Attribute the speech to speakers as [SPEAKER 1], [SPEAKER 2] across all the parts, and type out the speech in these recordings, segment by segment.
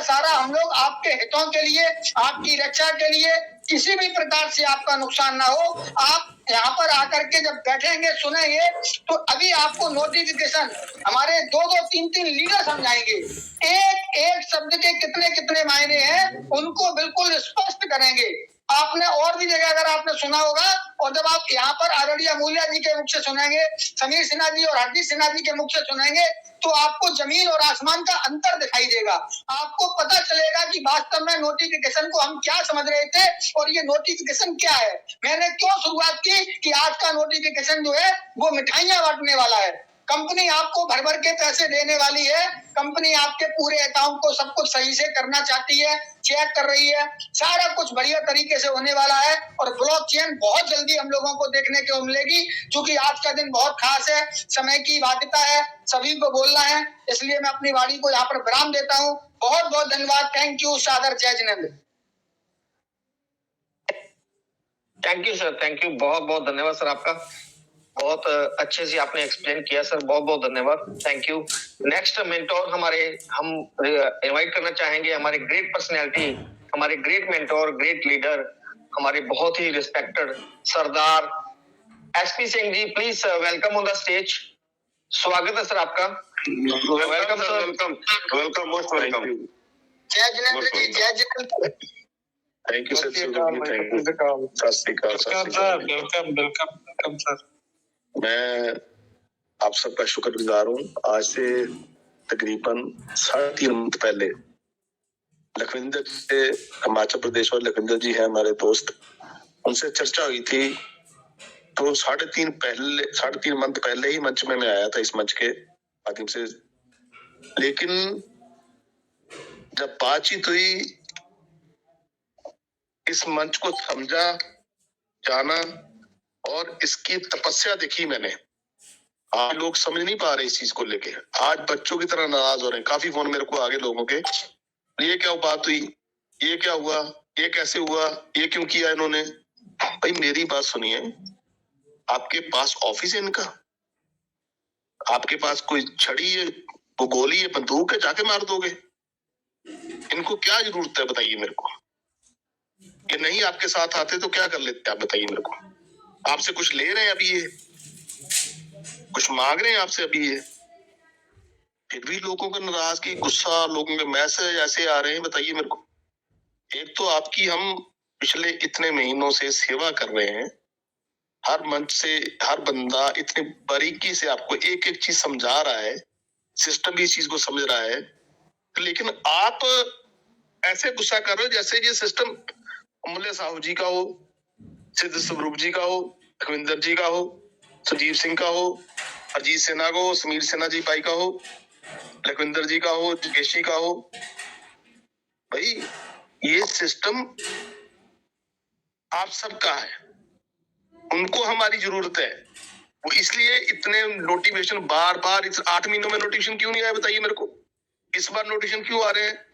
[SPEAKER 1] सारा हम लोग आपके हितों के लिए, आपकी रक्षा के लिए, किसी भी प्रकार से आपका नुकसान ना हो, आप यहाँ पर आकर के जब बैठेंगे सुनेंगे तो अभी आपको नोटिफिकेशन हमारे 2-2, 3-3 लीडर समझाएंगे। एक एक शब्द के कितने कितने मायने हैं उनको बिल्कुल स्पष्ट करेंगे। आपने और भी जगह अगर आपने सुना होगा, और जब आप यहाँ पर आदरणीय अमूल्या जी के मुख से सुनेंगे, समीर सिन्हा जी और हरदीप सिन्हा जी के मुख से सुनेंगे, तो आपको जमीन और आसमान का अंतर दिखाई देगा। आपको पता चलेगा कि वास्तव में नोटिफिकेशन को हम क्या समझ रहे थे और ये नोटिफिकेशन क्या है। मैंने क्यों शुरुआत की कि आज का नोटिफिकेशन जो है वो मिठाइयां बांटने वाला है। कंपनी आपको भर भर के पैसे देने वाली है। कंपनी आपके पूरे अकाउंट को सब कुछ सही से करना चाहती है, चेक कर रही है, सारा कुछ बढ़िया तरीके से होने वाला है। और ब्लॉकचेन बहुत जल्दी हम लोगों को देखने को मिलेगी, क्योंकि आज का दिन बहुत खास है, समय की बाध्यता है, सभी को बोलना है, इसलिए मैं अपनी वाणी को यहाँ पर विराम देता हूँ। बहुत बहुत धन्यवाद। Thank you. सादर जय Jinendra.
[SPEAKER 2] Thank you sir, thank you, बहुत बहुत धन्यवाद सर आपका। बहुत अच्छे से आपने एक्सप्लेन किया सर, बहुत बहुत धन्यवाद, थैंक यू। नेक्स्ट मेंटोर हम इनवाइट करना चाहेंगे हमारे ग्रेट पर्सनैलिटी, हमारे ग्रेट मेंटोर, ग्रेट लीडर, हमारे बहुत ही respected Sardar SP Singh ji. Please welcome on the stage. स्वागत है सर आपका।
[SPEAKER 3] Welcome sir, welcome, most welcome.
[SPEAKER 1] जय जिनेंद्र जी, जय Jinendra.
[SPEAKER 3] Thank you sir, thank you. सत श्री अकाल सर, वेलकम सर। मैं आप सबका शुक्रगुजार हूँ। आज से तकरीबन 3.5 मंथ पहले लखविंदर से, हिमाचल प्रदेश और लखविंदर जी है हमारे दोस्त, उनसे चर्चा हुई थी। तो 3.5 मंथ पहले ही मंच में मैं आया था, इस मंच के माध्यम से। लेकिन जब बातचीत हुई, इस मंच को समझा, जाना और इसकी तपस्या देखी मैंने। आज लोग समझ नहीं पा रहे इस चीज को लेके, आज बच्चों की तरह नाराज हो रहे हैं। काफी फोन मेरे को आगे लोगों के, ये क्या बात हुई, ये क्या हुआ, ये कैसे हुआ, ये क्यों किया इन्होंने। भाई मेरी बात सुनिए, आपके पास ऑफिस है इनका, आपके पास कोई छड़ी है, वो गोली है, बंदूक है, जाके मार दोगे। इनको क्या जरूरत है बताइए मेरे को। ये नहीं आपके साथ आते तो क्या कर लेते आप बताइए मेरे को। आपसे कुछ ले रहे हैं अभी, ये कुछ मांग रहे हैं आपसे अभी, ये फिर भी लोगों का नाराजगी, गुस्सा, लोगों के मैसेज ऐसे आ रहे हैं, बताइए मेरे को। एक तो आपकी हम पिछले इतने महीनों से सेवा कर रहे हैं, हर मंच से हर बंदा इतनी बारीकी से आपको एक एक चीज समझा रहा है, सिस्टम भी इस चीज को समझ रहा है, लेकिन आप ऐसे गुस्सा कर रहे हो जैसे ये सिस्टम अमूल्य साहू जी का हो, सिद्ध स्वरूप जी का हो, लखविंदर जी का हो, सुजीव सिंह का हो, अजीत सिन्हा का हो, समीर सिन्हा जी भाई का हो, लखविंदर जी का हो, जगेश जी का हो। भाई ये सिस्टम आप सबका है, उनको हमारी जरूरत है। वो इसलिए इतने नोटिफिकेशन बार बार, इस 8 महीनों में नोटिफिकेशन क्यों नहीं आया बताइए मेरे को। इस बार नोटिफिकेशन क्यों आ रहे हैं?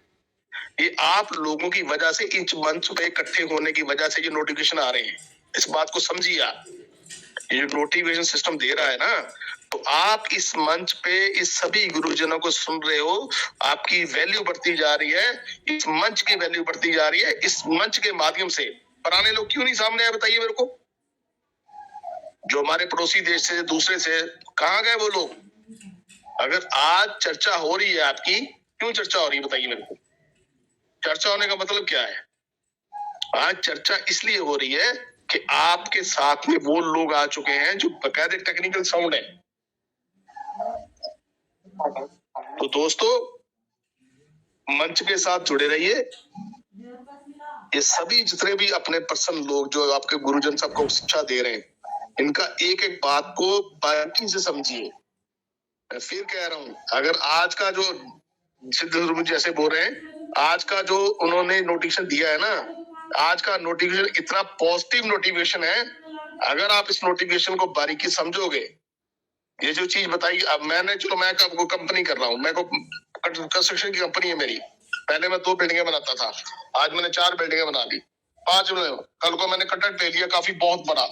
[SPEAKER 3] ये आप लोगों की वजह से, इस मंच पे इकट्ठे होने की वजह से ये नोटिफिकेशन आ रहे हैं। इस बात को समझिए आप। ये नोटिफिकेशन सिस्टम दे रहा है ना, तो आप इस मंच पे इस सभी गुरुजनों को सुन रहे हो, आपकी वैल्यू बढ़ती जा रही है, इस मंच की वैल्यू बढ़ती जा रही है। इस मंच के माध्यम से पुराने लोग क्यों नहीं सामने आए बताइए मेरे को। जो हमारे पड़ोसी देश से, दूसरे से, कहाँ गए वो लोग? अगर आज चर्चा हो रही है आपकी, क्यों चर्चा हो रही है बताइए मेरे को। चर्चा होने का मतलब क्या है? आज चर्चा इसलिए हो रही है कि आपके साथ में वो लोग आ चुके हैं जो बकायदे टेक्निकल साउंड है। तो दोस्तों, मंच के साथ जुड़े रहिए। ये सभी जितने भी अपने पर्सन लोग जो आपके गुरुजन सबको शिक्षा दे रहे हैं, इनका एक एक बात को बारीकी से समझिए। मैं फिर कह रहा हूं, अगर आज का जो सिद्ध जैसे बोल रहे हैं, आज का जो उन्होंने नोटिफिकेशन दिया है ना, आज का नोटिफिकेशन इतना पॉजिटिव नोटिफिकेशन है। अगर आप इस नोटिफिकेशन को बारीकी समझोगे, ये जो चीज बताई, अब मैंने, चलो मैं आपको कंपनी कर रहा हूँ, मैं को कंस्ट्रक्शन की कंपनी है मेरी। पहले मैं 2 बिल्डिंगें बनाता था, आज मैंने 4 बिल्डिंगें बना ली, 5 में कल को मैंने कॉन्ट्रैक्ट ले लिया काफी बहुत बड़ा।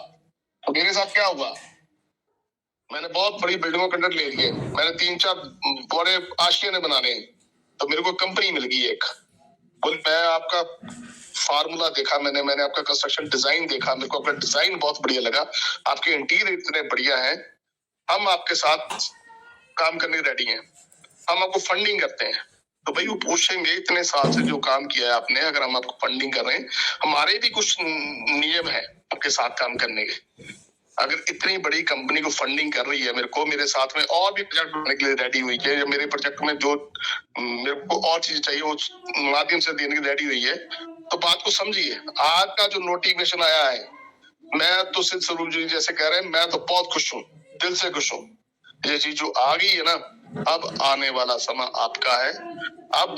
[SPEAKER 3] तो मेरे साथ क्या हुआ, मैंने बहुत बड़ी बिल्डिंगों कॉन्ट्रैक्ट ले लिए, मैंने 3-4 बड़े आशियाने बनाने हैं। तो मेरे को कंपनी मिल गई एक। बोले मैं आपका फार्मूला देखा, मैंने आपका कंस्ट्रक्शन डिजाइन देखा, मेरे को आपका डिजाइन बहुत बढ़िया लगा, आपके इंटीरियर इतने बढ़िया हैं, हम आपके साथ काम करने रेडी हैं, हम आपको फंडिंग करते हैं। तो भाई वो पूछेंगे इतने साल से जो काम किया है आपने, अगर हम आपको फंडिंग कर रहे हैं, हमारे भी कुछ नियम है आपके साथ काम करने के। अगर इतनी बड़ी कंपनी को फंडिंग कर रही है, मेरे साथ में और भी प्रोजेक्ट बनाने के लिए रेडी हुई है, या मेरे प्रोजेक्ट में जो मेरे को और चीजें चाहिए उस माध्यम से देने की रेडी हुई है, तो बात को समझिए। आज का जो नोटिफिकेशन आया है, मैं तो सिद्ध स्वरूप जी जैसे कह रहे हैं, मैं तो बहुत खुश हूँ, दिल से खुश हूँ। ये चीज जो आ गई है ना, अब आने वाला समय आपका है। अब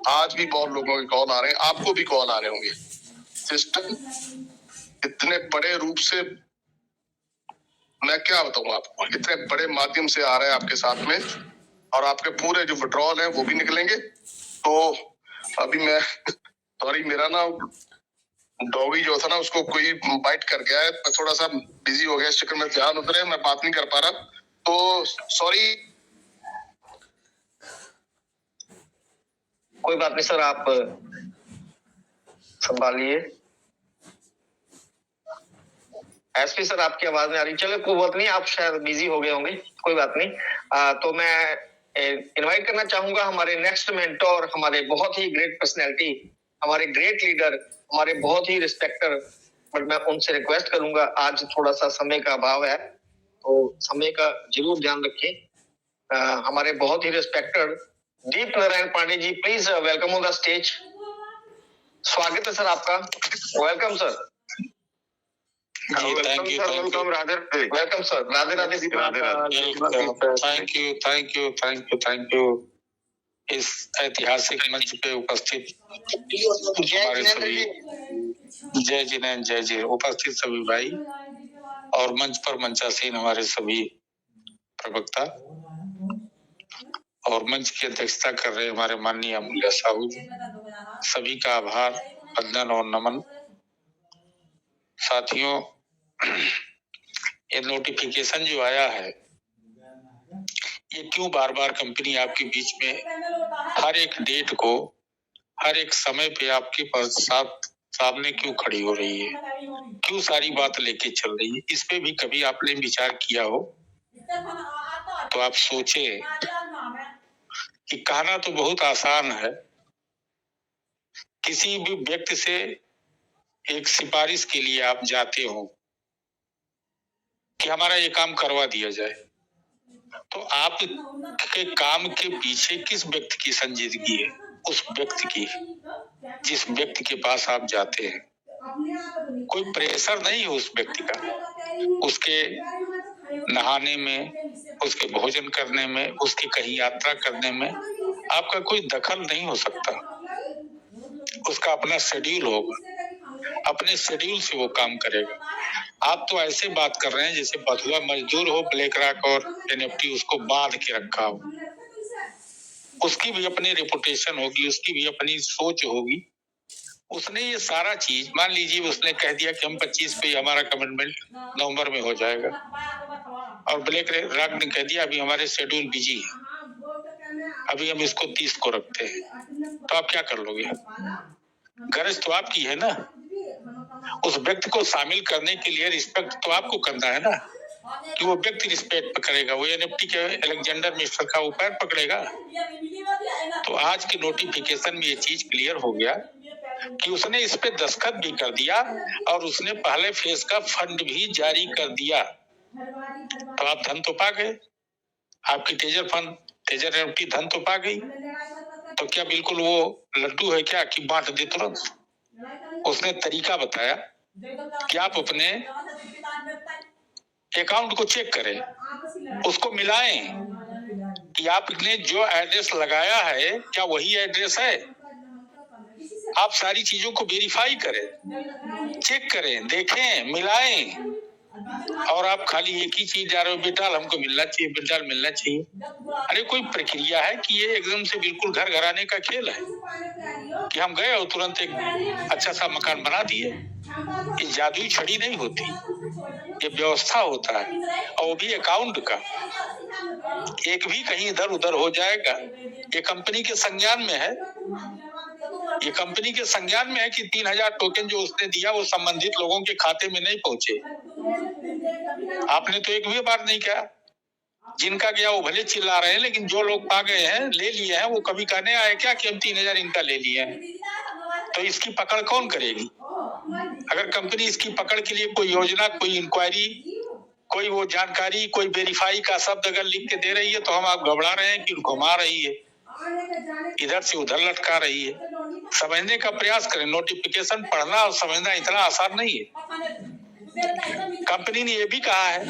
[SPEAKER 3] आज भी बहुत लोगों के कॉल आ रहे हैं, आपको भी कॉल आ रहे होंगे। सिस्टम इतने बड़े रूप से, मैं क्या बताऊं आपको, इतने बड़े माध्यम से आ रहा है आपके साथ में, और आपके पूरे जो विड्रॉल है वो भी निकलेंगे। तो अभी मैं सॉरी, मेरा ना डॉगी जो था ना, उसको कोई बाइट कर गया है, मैं थोड़ा सा बिजी हो गया, इस चक्कर में ध्यान उतर है, मैं बात नहीं कर पा रहा, तो सॉरी।
[SPEAKER 2] कोई बात नहीं सर, आप संभालिए। एसपी सर आपकी आवाज नहीं आ रही, चलो कोई बात नहीं, आप शायद बिजी हो गए होंगे, कोई बात नहीं। तो मैं इनवाइट करना चाहूंगा हमारे नेक्स्ट मेंटोर, हमारे बहुत ही ग्रेट पर्सनैलिटी, हमारे ग्रेट लीडर, हमारे बहुत ही रिस्पेक्टर, बट मैं उनसे रिक्वेस्ट करूंगा, आज थोड़ा सा समय का अभाव है तो समय का जरूर ध्यान रखें। हमारे बहुत ही respected Deep Narayan Pandey ji, please welcome on the stage. स्वागत है सर आपका, welcome sir.
[SPEAKER 4] Thank you
[SPEAKER 2] Radhe, welcome sir, Radhe Radhe.
[SPEAKER 4] Thank you इस ऐतिहासिक मंच पे उपस्थित हमारे सभी, जय जिनेंद्र, जय जय, उपस्थित सभी भाई और मंच पर मंचासीन हमारे सभी प्रवक्ता और मंच की अध्यक्षता कर रहे हमारे माननीय अमूल्य साहू जी, सभी का आभार, वंदन और नमन। साथियों, ये नोटिफिकेशन जो आया है, ये क्यों बार बार कंपनी आपके बीच में हर एक डेट को, हर एक समय पे आपके पास सामने क्यों खड़ी हो रही है, क्यों सारी बात लेके चल रही है? इस पे भी कभी आपने विचार किया हो तो आप सोचे कि कहना तो बहुत आसान है, किसी भी व्यक्ति से एक सिफारिश के लिए आप जाते हो कि हमारा ये काम करवा दिया जाए, तो आप के काम के पीछे किस व्यक्ति की संजीदगी है? उस व्यक्ति की, जिस व्यक्ति के पास आप जाते हैं। कोई प्रेशर नहीं है उस व्यक्ति का, उसके नहाने में, उसके भोजन करने में, उसकी कहीं यात्रा करने में आपका कोई दखल नहीं हो सकता। उसका अपना शेड्यूल होगा, अपने शेड्यूल से वो काम करेगा। आप तो ऐसे बात कर रहे हैं जैसे बथुआ मजदूर हो, ब्लैक रॉक और एनएफटी उसको बांध के रखा हो। उसकी भी अपनी रेपुटेशन होगी, उसकी भी अपनी सोच होगी। उसने ये सारा चीज, मान लीजिए उसने कह दिया कि हम 25 पे हमारा कमिटमेंट नवंबर में हो जाएगा, और ब्लैक रॉक ने कह दिया अभी हमारे शेड्यूल बिजी है, अभी हम इसको 30 को रखते हैं, तो आप क्या कर लोगे? गरज तो आपकी है ना, उस व्यक्ति को शामिल करने के लिए रिस्पेक्ट तो आपको करना है ना, कि वो व्यक्ति रिस्पेक्ट करेगा, वो एनएफटी के अलेक्जेंडर मिस्टर का वो पैर पकड़ेगा। तो आज के नोटिफिकेशन में ये चीज क्लियर हो गया कि उसने इस पे दस्तखत भी कर दिया और उसने पहले फेज का फंड भी जारी कर दिया। तो आप धन तो पा गए, आपकी तेजर फंड, तेजर एनएफटी धन तो पा गई। तो क्या बिल्कुल वो लड्डू है क्या कि बांट दे तुरंत? उसने तरीका बताया कि आप अपने अकाउंट को चेक करें, उसको मिलाएं कि आपने जो एड्रेस लगाया है क्या वही एड्रेस है। आप सारी चीजों को वेरीफाई करें, चेक करें, देखें, मिलाएं, और आप खाली एक ही चीज जा रहे हो, बेटा हमको मिलना चाहिए, बेटा मिलना चाहिए। अरे कोई प्रक्रिया है कि ये एकदम से बिल्कुल घर घर आने का खेल है कि हम गए और तुरंत एक अच्छा सा मकान बना दिए? ये जादुई छड़ी नहीं होती। ये व्यवस्था होता है, और वो भी अकाउंट का। एक भी कहीं इधर उधर हो जाएगा, ये कंपनी के संज्ञान में है। ये कंपनी के संज्ञान में है कि 3000 टोकन जो उसने दिया वो संबंधित लोगों के खाते में नहीं पहुंचे। आपने तो एक भी बार नहीं कहा। जिनका गया वो भले चिल्ला रहे हैं, लेकिन जो लोग पा गए हैं, ले लिए हैं, वो कभी कहने आए क्या कि हम 3000 इनका ले लिए हैं? तो इसकी पकड़ कौन करेगी? अगर कंपनी इसकी पकड़ के लिए कोई योजना, कोई इंक्वायरी, कोई वो जानकारी, कोई वेरीफाई का शब्द अगर लिख के दे रही है, तो हम आप घबरा रहे हैं कि घुमा रही है, इधर से उधर लटका रही है। समझने का प्रयास करें। नोटिफिकेशन पढ़ना और समझना इतना आसान नहीं है। कंपनी ने ये भी कहा है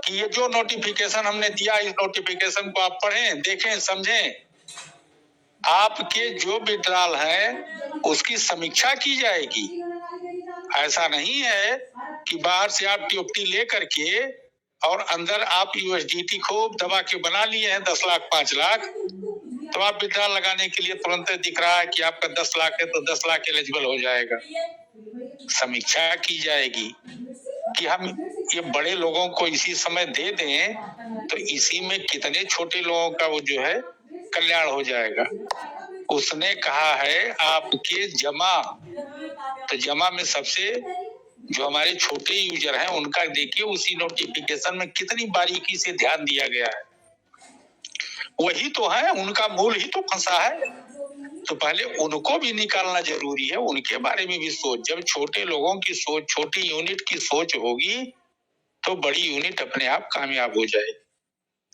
[SPEAKER 4] कि ये जो नोटिफिकेशन हमने दिया, इस नोटिफिकेशन को आप पढ़ें, देखें, समझें। आपके जो विड्रॉल है उसकी समीक्षा की जाएगी। ऐसा नहीं है कि बाहर से आप टीओटी ले करके और अंदर आप यूएसडीटी खूब दबा के बना लिए हैं 10 लाख 5 लाख, तो आप विड्रॉल लगाने के लिए तुरंत दिख रहा है कि आपका 10 लाख है तो 10 लाख एलिजिबल हो जाएगा। समीक्षा की जाएगी कि हम ये बड़े लोगों को इसी समय दे दें तो इसी में कितने छोटे लोगों का वो जो है कल्याण हो जाएगा। उसने कहा है आपके जमा, तो जमा में सबसे जो हमारे छोटे यूजर हैं उनका देखिए उसी नोटिफिकेशन में कितनी बारीकी से ध्यान दिया गया है। वही तो है, उनका मूल ही तो फंसा है। तो पहले उनको भी निकालना जरूरी है, उनके बारे में भी सोच। जब छोटे लोगों की सोच, छोटी यूनिट की सोच होगी तो बड़ी यूनिट अपने आप कामयाब हो जाएगी।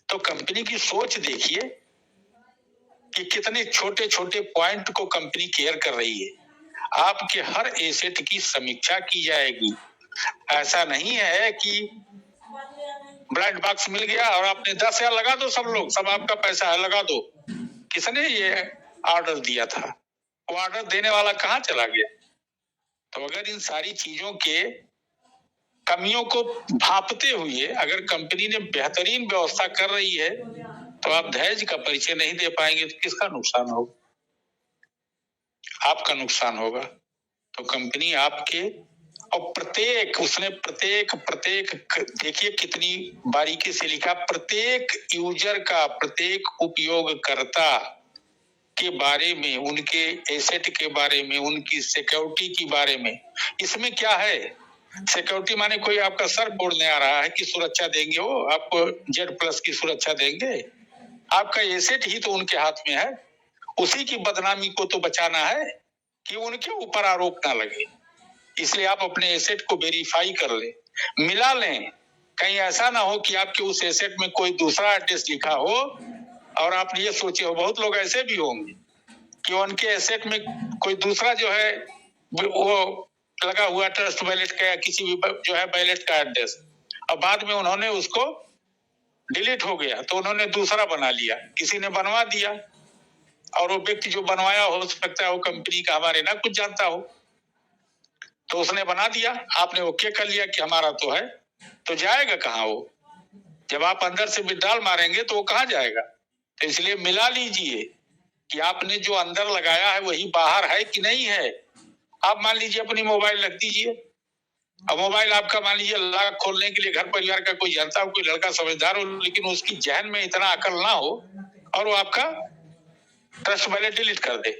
[SPEAKER 4] तो कंपनी की सोच देखिए कि कितने छोटे छोटे पॉइंट को कंपनी केयर कर रही है। आपके हर एसेट की समीक्षा की जाएगी। ऐसा नहीं है कि ब्लाइंड बॉक्स मिल गया और आपने 10,000 लगा दो, सब लोग, सब आपका पैसा है, लगा दो। किसने ये ऑर्डर दिया था? वो ऑर्डर देने वाला कहाँ चला गया? तो अगर इन सारी चीजों के कमियों को भांपते हुए अगर कंपनी ने बेहतरीन व्यवस्था कर रही है तो आप धैर्य का परिचय नहीं दे पाएंगे तो किसका नुकसान होगा? आपका नुकसान होगा। तो कंपनी आपके और प्रत्येक देखिए कितनी बारीकी से लिखा, प्रत्येक यूजर का, प्रत्येक उपयोगकर्ता के बारे में, उनके एसेट के बारे में, उनकी सिक्योरिटी के बारे में। इसमें क्या है? सिक्योरिटी माने कोई आपका सर फोड़ने आ रहा है कि सुरक्षा देंगे, वो आपको Z+ की सुरक्षा देंगे? आपका एसेट ही तो उनके हाथ में है। उसी की बदनामी को तो बचाना है कि उनके ऊपर आरोप ना लगे। इसलिए आप अपने एसेट को वेरीफाई कर लें, मिला लें। कहीं ऐसा ना हो कि आपके उस एसेट में कोई दूसरा एड्रेस लिखा हो और आप ये सोचे हो, बहुत लोग ऐसे भी होंगे कि उनके एसेट में कोई दूसरा जो है वो लगा हुआ ट्रस्ट बैलेट का या किसी भी जो है बैलेट का एड्रेस, और बाद में उन्होंने उसको डिलीट हो गया तो उन्होंने दूसरा बना लिया, किसी ने बनवा दिया, और वो व्यक्ति जो बनवाया हो सकता है वो कंपनी का हमारे ना कुछ जानता हो, तो उसने बना दिया, आपने ओके कर लिया कि हमारा तो है, तो जाएगा कहाँ वो? जब आप अंदर से विड्रॉल मारेंगे तो वो कहाँ जाएगा? तो इसलिए मिला लीजिए कि आपने जो अंदर लगाया है वही बाहर है कि नहीं है। आप मान लीजिए अपनी मोबाइल रख दीजिए, अब मोबाइल आपका मान लीजिए लॉक खोलने के लिए घर परिवार का कोई जानता हो, कोई लड़का समझदार हो, लेकिन उसकी जहन में इतना अकल ना हो और वो आपका ट्रस्ट बैलेट डिलीट कर दे,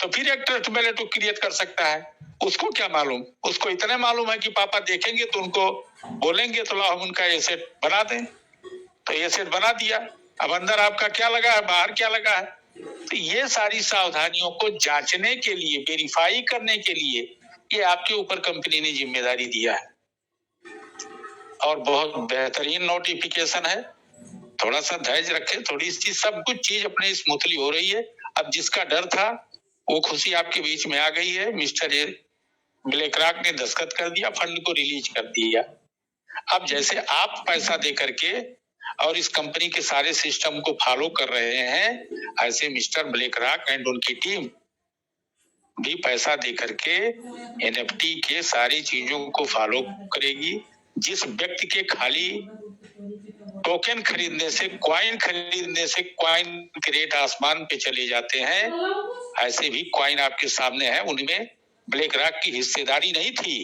[SPEAKER 4] तो फिर एक ट्रस्ट बैलेट वो क्रिएट कर सकता है। उसको क्या मालूम? उसको इतने मालूम है कि पापा देखेंगे तो उनको बोलेंगे तो लाओ हम उनका एसेट बना दें, तो एसेट बना दिया। अब अंदर आपका क्या लगा है, बाहर क्या लगा है? तो ये सारी सावधानियों को जांचने के लिए, वेरीफाई करने के लिए ये आपके ऊपर कंपनी ने जिम्मेदारी दिया है, और बहुत बेहतरीन नोटिफिकेशन है। थोड़ा सा धैर्य रखें, थोड़ी सी सब कुछ चीज अपने स्मूथली हो रही है। अब जिसका डर था वो खुशी आपके बीच में आ गई है। मिस्टर ब्लैकरॉक ने दस्तखत कर दिया, फंड को रिलीज कर दिया। अब जैसे आप पैसा दे करके और इस कंपनी के सारे सिस्टम को फॉलो कर रहे हैं, ऐसे मिस्टर ब्लैकरॉक एंड उनकी टीम भी पैसा दे करके NFT के सारी चीजों को फॉलो करेगी। जिस व्यक्ति के खाली टोकन खरीदने से, कॉइन खरीदने से कॉइन के रेट आसमान पे चले जाते हैं, ऐसे भी कॉइन आपके सामने है, उनमें ब्लैकरॉक की हिस्सेदारी नहीं थी।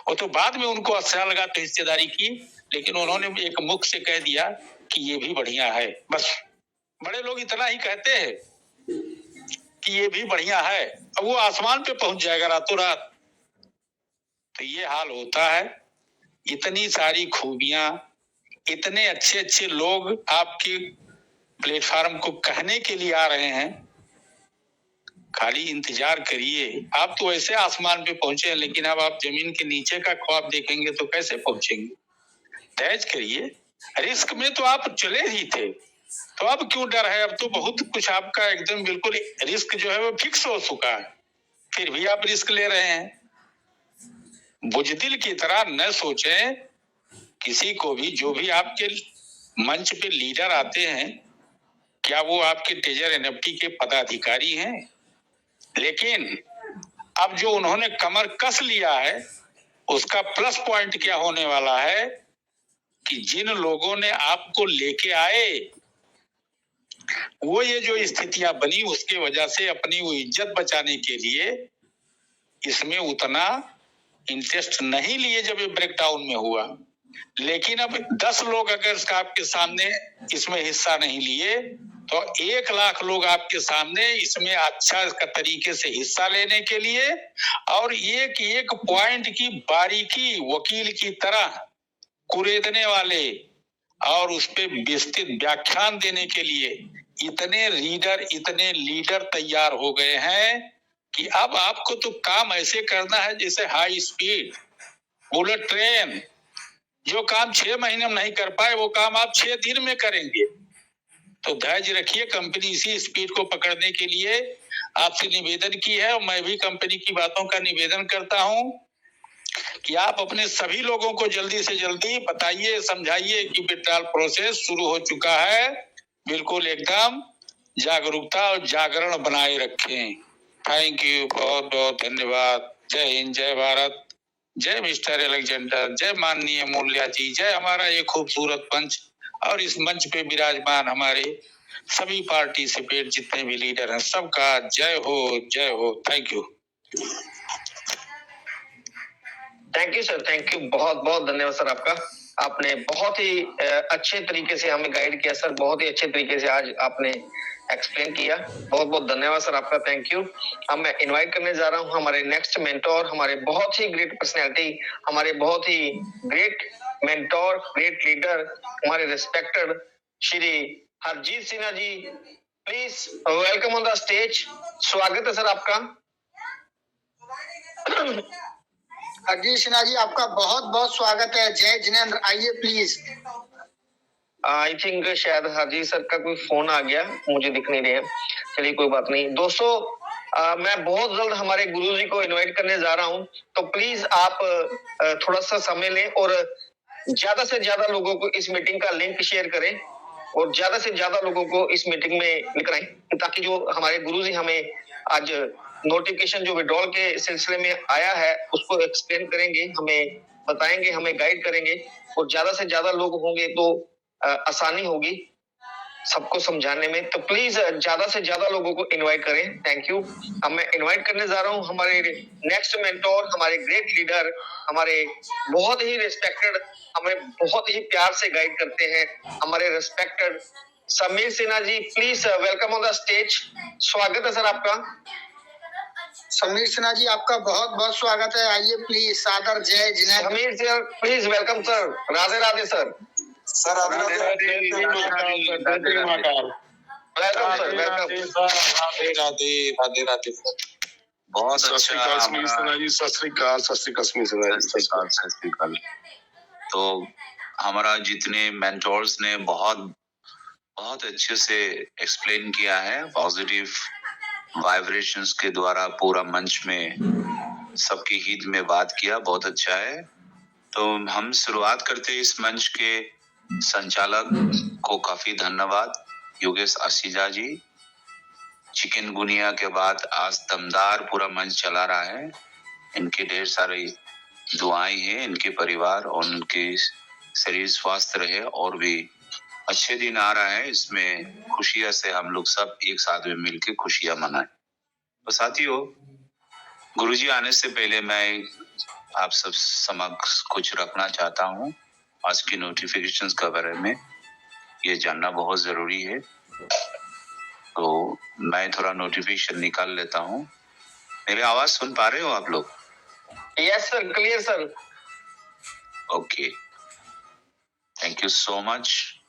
[SPEAKER 4] वो तो बाद में उनको अच्छा लगा तो हिस्सेदारी की, लेकिन उन्होंने एक मुख से कह दिया कि ये भी बढ़िया है। बस बड़े लोग इतना ही कहते हैं कि ये भी बढ़िया है, अब वो आसमान पे पहुंच जाएगा रातों रात। तो ये हाल होता है। इतनी सारी खूबियां, इतने अच्छे अच्छे लोग आपके प्लेटफॉर्म को कहने के लिए आ रहे हैं, खाली इंतजार करिए। आप तो ऐसे आसमान पे पहुंचे हैं, लेकिन अब आप जमीन के नीचे का ख्वाब देखेंगे तो कैसे पहुंचेंगे? धैर्य करिए, रिस्क में तो आप चले ही थे, तो अब क्यों डर है? अब तो बहुत कुछ आपका एकदम बिल्कुल रिस्क जो है वो फिक्स हो चुका है, फिर भी आप रिस्क ले रहे हैं। बुजदिल की तरह न सोचें किसी को भी। जो भी आपके मंच पे लीडर आते हैं, क्या वो आपके टेजर एनएफटी के पदाधिकारी हैं? लेकिन अब जो उन्होंने कमर कस लिया है, उसका प्लस पॉइंट क्या होने वाला है कि जिन लोगों ने आपको लेके आए, वो ये जो स्थितियां बनी उसके वजह से अपनी वो इज्जत बचाने के लिए इसमें उतना इंटरेस्ट नहीं लिए जब ये ब्रेकडाउन में हुआ। लेकिन अब 10 लोग अगर आपके सामने इसमें हिस्सा नहीं लिए, तो 1 लाख लोग आपके सामने इसमें अच्छा तरीके से हिस्सा लेने के लिए और एक एक पॉइंट की बारीकी वकील की तरह कुरेदने वाले और उस पे विस्तृत व्याख्यान देने के लिए इतने लीडर तैयार हो गए हैं कि अब आपको तो काम ऐसे करना है जैसे हाई स्पीड बुलेट ट्रेन। जो काम 6 महीने में नहीं कर पाए, वो काम आप 6 दिन में करेंगे। तो धैर्य रखिए। कंपनी इसी स्पीड को पकड़ने के लिए आपसे निवेदन की है, और मैं भी कंपनी की बातों का निवेदन करता हूं कि आप अपने सभी लोगों को जल्दी से जल्दी बताइए, समझाइए कि विड्रॉल प्रोसेस शुरू हो चुका है। बिल्कुल एकदम जागरूकता और जागरण बनाए रखें। थैंक यू, बहुत बहुत धन्यवाद। जय हिंद, जय भारत, जय मिस्टर एलेक्जेंडर, जय माननीय मूल्या जी, जय हमारा ये खूबसूरत मंच और इस मंच पे विराजमान हमारे सभी पार्टिसिपेट जितने भी लीडर हैं, सबका जय हो, जय हो। Thank you.
[SPEAKER 2] Thank you sir, thank you, बहुत बहुत धन्यवाद सर आपका। आपने बहुत ही अच्छे तरीके से हमें गाइड किया सर, बहुत ही अच्छे तरीके से आज आपने एक्सप्लेन किया। बहुत बहुत धन्यवाद सर आपका, थैंक यू। अब मैं इनवाइट करने जा रहा हूं हमारे नेक्स्ट मेंटोर, हमारे बहुत ही ग्रेट पर्सनैलिटी, हमारे बहुत ही ग्रेट मेंटोर, ग्रेट लीडर, हमारे respected Shri Harjeet Sinha ji. Please welcome on the stage. स्वागत है सर आपका।
[SPEAKER 1] हरजीत सिन्हा जी, आपका बहुत बहुत स्वागत है। जय जिनेंद्र, आइए प्लीज।
[SPEAKER 2] आई थिंक शायद हरजीत सर का कोई फोन आ गया, मुझे दिख नहीं रहा। चलिए कोई बात नहीं दोस्तों, मैं बहुत जल्द हमारे गुरुजी को इनवाइट करने जा रहा हूं, तो प्लीज आप थोड़ा सा समय लें और ज्यादा से ज्यादा लोगों को इस मीटिंग का लिंक शेयर करें और ज्यादा से ज्यादा लोगों को इस मीटिंग में लेकर आए, ताकि जो हमारे गुरुजी हमें आज नोटिफिकेशन जो विड्रॉल के सिलसिले में आया है उसको एक्सप्लेन करेंगे, हमें बताएंगे, हमें गाइड करेंगे, और ज्यादा से ज्यादा लोग होंगे तो आसानी होगी सबको समझाने में। तो प्लीज ज्यादा से ज्यादा लोगों को इनवाइट करें। Thank you. अब मैं इनवाइट करने जा रहा हूं हमारे नेक्स्ट मेंटोर, हमारे ग्रेट लीडर, हमारे बहुत ही रिस्पेक्टेड, हमें बहुत ही प्यार से गाइड करते हैं, हमारे respected Sameer Sinha ji. Please welcome on the stage. स्वागत है सर आपका।
[SPEAKER 1] समीर सिन्हा जी, आपका बहुत बहुत स्वागत है। आइए प्लीज, सादर जय Jinendra.
[SPEAKER 2] Sameer sir please welcome sir. Radhe Radhe sir.
[SPEAKER 5] Sir
[SPEAKER 2] welcome sir, welcome.
[SPEAKER 4] Radhe Radhe, Radhe Radhe.
[SPEAKER 5] बहुत
[SPEAKER 3] सत श्री
[SPEAKER 5] अच्छा
[SPEAKER 3] अकाल समीर सिन्हा
[SPEAKER 5] हमारा
[SPEAKER 3] जी, सत श्री अकाल, सत श्री अकाल समीर सिन्हा जी,
[SPEAKER 5] सत श्री अकाल। तो हमारा जितने मेंटोर्स ने बहुत बहुत अच्छे से एक्सप्लेन किया है, पॉजिटिव वाइब्रेशंस के द्वारा पूरा मंच में सबके हित में बात किया, बहुत अच्छा है। तो हम शुरुआत करते इस मंच के संचालक को काफी धन्यवाद, योगेश आशीजा जी। चिकनगुनिया के बाद आज दमदार पूरा मंच चला रहा है। इनके ढेर सारी दुआएं हैं, इनके परिवार और उनके शरीर स्वस्थ रहे और भी अच्छे दिन आ रहा है। इसमें खुशियां से हम लोग सब एक साथ में मिलकर खुशियां मनाएं। तो साथियों, गुरुजी आने से पहले मैं आप सब समक्ष कुछ रखना चाहता हूँ। आज की नोटिफिकेशंस के बारे में ये जानना बहुत जरूरी है, तो मैं थोड़ा नोटिफिकेशन निकाल लेता हूँ। मेरी आवाज सुन पा रहे हो आप लोग?
[SPEAKER 2] Yes sir, clear sir.
[SPEAKER 5] Okay, thank you so much.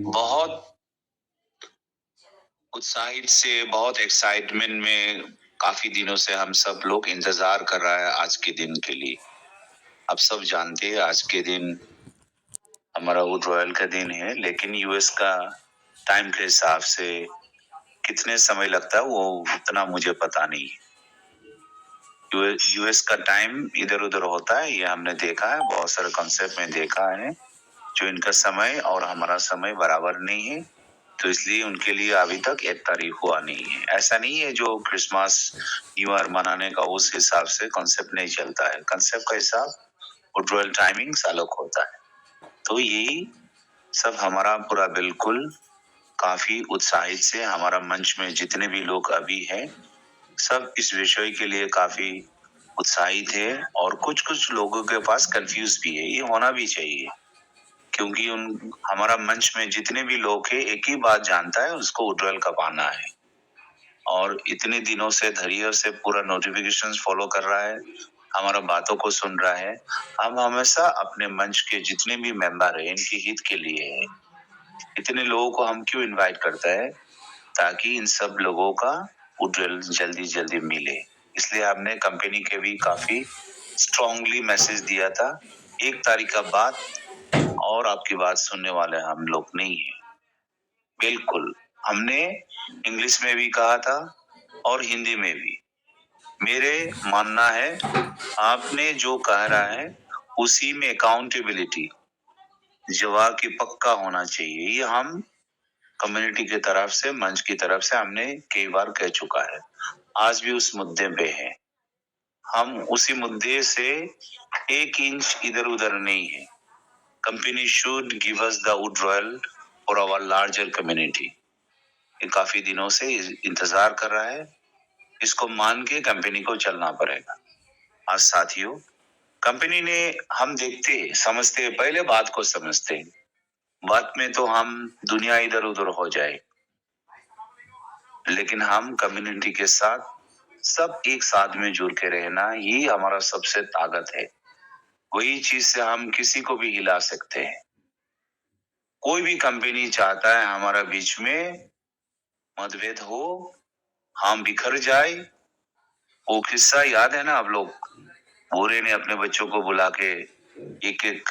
[SPEAKER 5] बहुत उत्साहित से, बहुत एक्साइटमेंट में काफी दिनों से हम सब लोग इंतजार कर रहा है आज के दिन के लिए। आप सब जानते हैं आज के दिन हमारा वुड रॉयल का दिन है, लेकिन यूएस का टाइम के हिसाब से कितने समय लगता है वो उतना मुझे पता नहीं है। यूएस का टाइम इधर उधर होता है, ये हमने देखा है, बहुत सारे कॉन्सेप्ट में देखा है जो इनका समय और हमारा समय बराबर नहीं है, तो इसलिए उनके लिए अभी तक एक तारीख हुआ नहीं है। ऐसा नहीं है जो क्रिसमस न्यू ईयर मनाने का उस हिसाब से कॉन्सेप्ट नहीं चलता है, कॉन्सेप्ट का हिसाब वुड रॉयल टाइमिंग्स अलग होता है। तो यही सब हमारा पूरा बिल्कुल काफी उत्साहित से हमारा मंच में जितने भी लोग अभी हैं सब इस विषय के लिए काफी उत्साहित है, और कुछ कुछ लोगों के पास कंफ्यूज भी है। ये होना भी चाहिए, क्योंकि उन हमारा मंच में जितने भी लोग हैं एक ही बात जानता है, उसको वुड रॉयल कब आना है, और इतने दिनों से धैर्य से पूरा नोटिफिकेशंस फॉलो कर रहा है, हमारा बातों को सुन रहा है। हम हमेशा अपने मंच के जितने भी मेंबर हैं इनके हित के लिए है। इतने लोगों को हम क्यों इनवाइट करते हैं? ताकि इन सब लोगों का वुड रॉयल जल्दी जल्दी मिले। इसलिए हमने कंपनी के भी काफी स्ट्रांगली मैसेज दिया था, 1 तारीख का बाद और आपकी बात सुनने वाले हम लोग नहीं है। बिल्कुल, हमने इंग्लिश में भी कहा था और हिंदी में भी। मेरे मानना है आपने जो कह रहा है उसी में अकाउंटेबिलिटी जवाब की पक्का होना चाहिए। ये हम कम्युनिटी की तरफ से, मंच की तरफ से हमने कई बार कह चुका है, आज भी उस मुद्दे पे है। हम उसी मुद्दे से 1 इंच इधर उधर नहीं है। Company should give us the wood royal for our larger community. ये काफी दिनों से इंतजार कर रहा है, इसको मान के कंपनी को चलना पड़ेगा। आज साथियों, कंपनी ने, हम देखते समझते, पहले बात को समझते, बात में तो हम दुनिया इधर उधर हो जाए, लेकिन हम कम्युनिटी के साथ सब एक साथ में जुड़ के रहना ही हमारा सबसे ताकत है। वही चीज से हम किसी को भी हिला सकते हैं। कोई भी कंपनी चाहता है हमारा बीच में मतभेद हो, हम बिखर जाए। वो किस्सा याद है ना आप लोग? भूरे ने अपने बच्चों को बुला के एक एक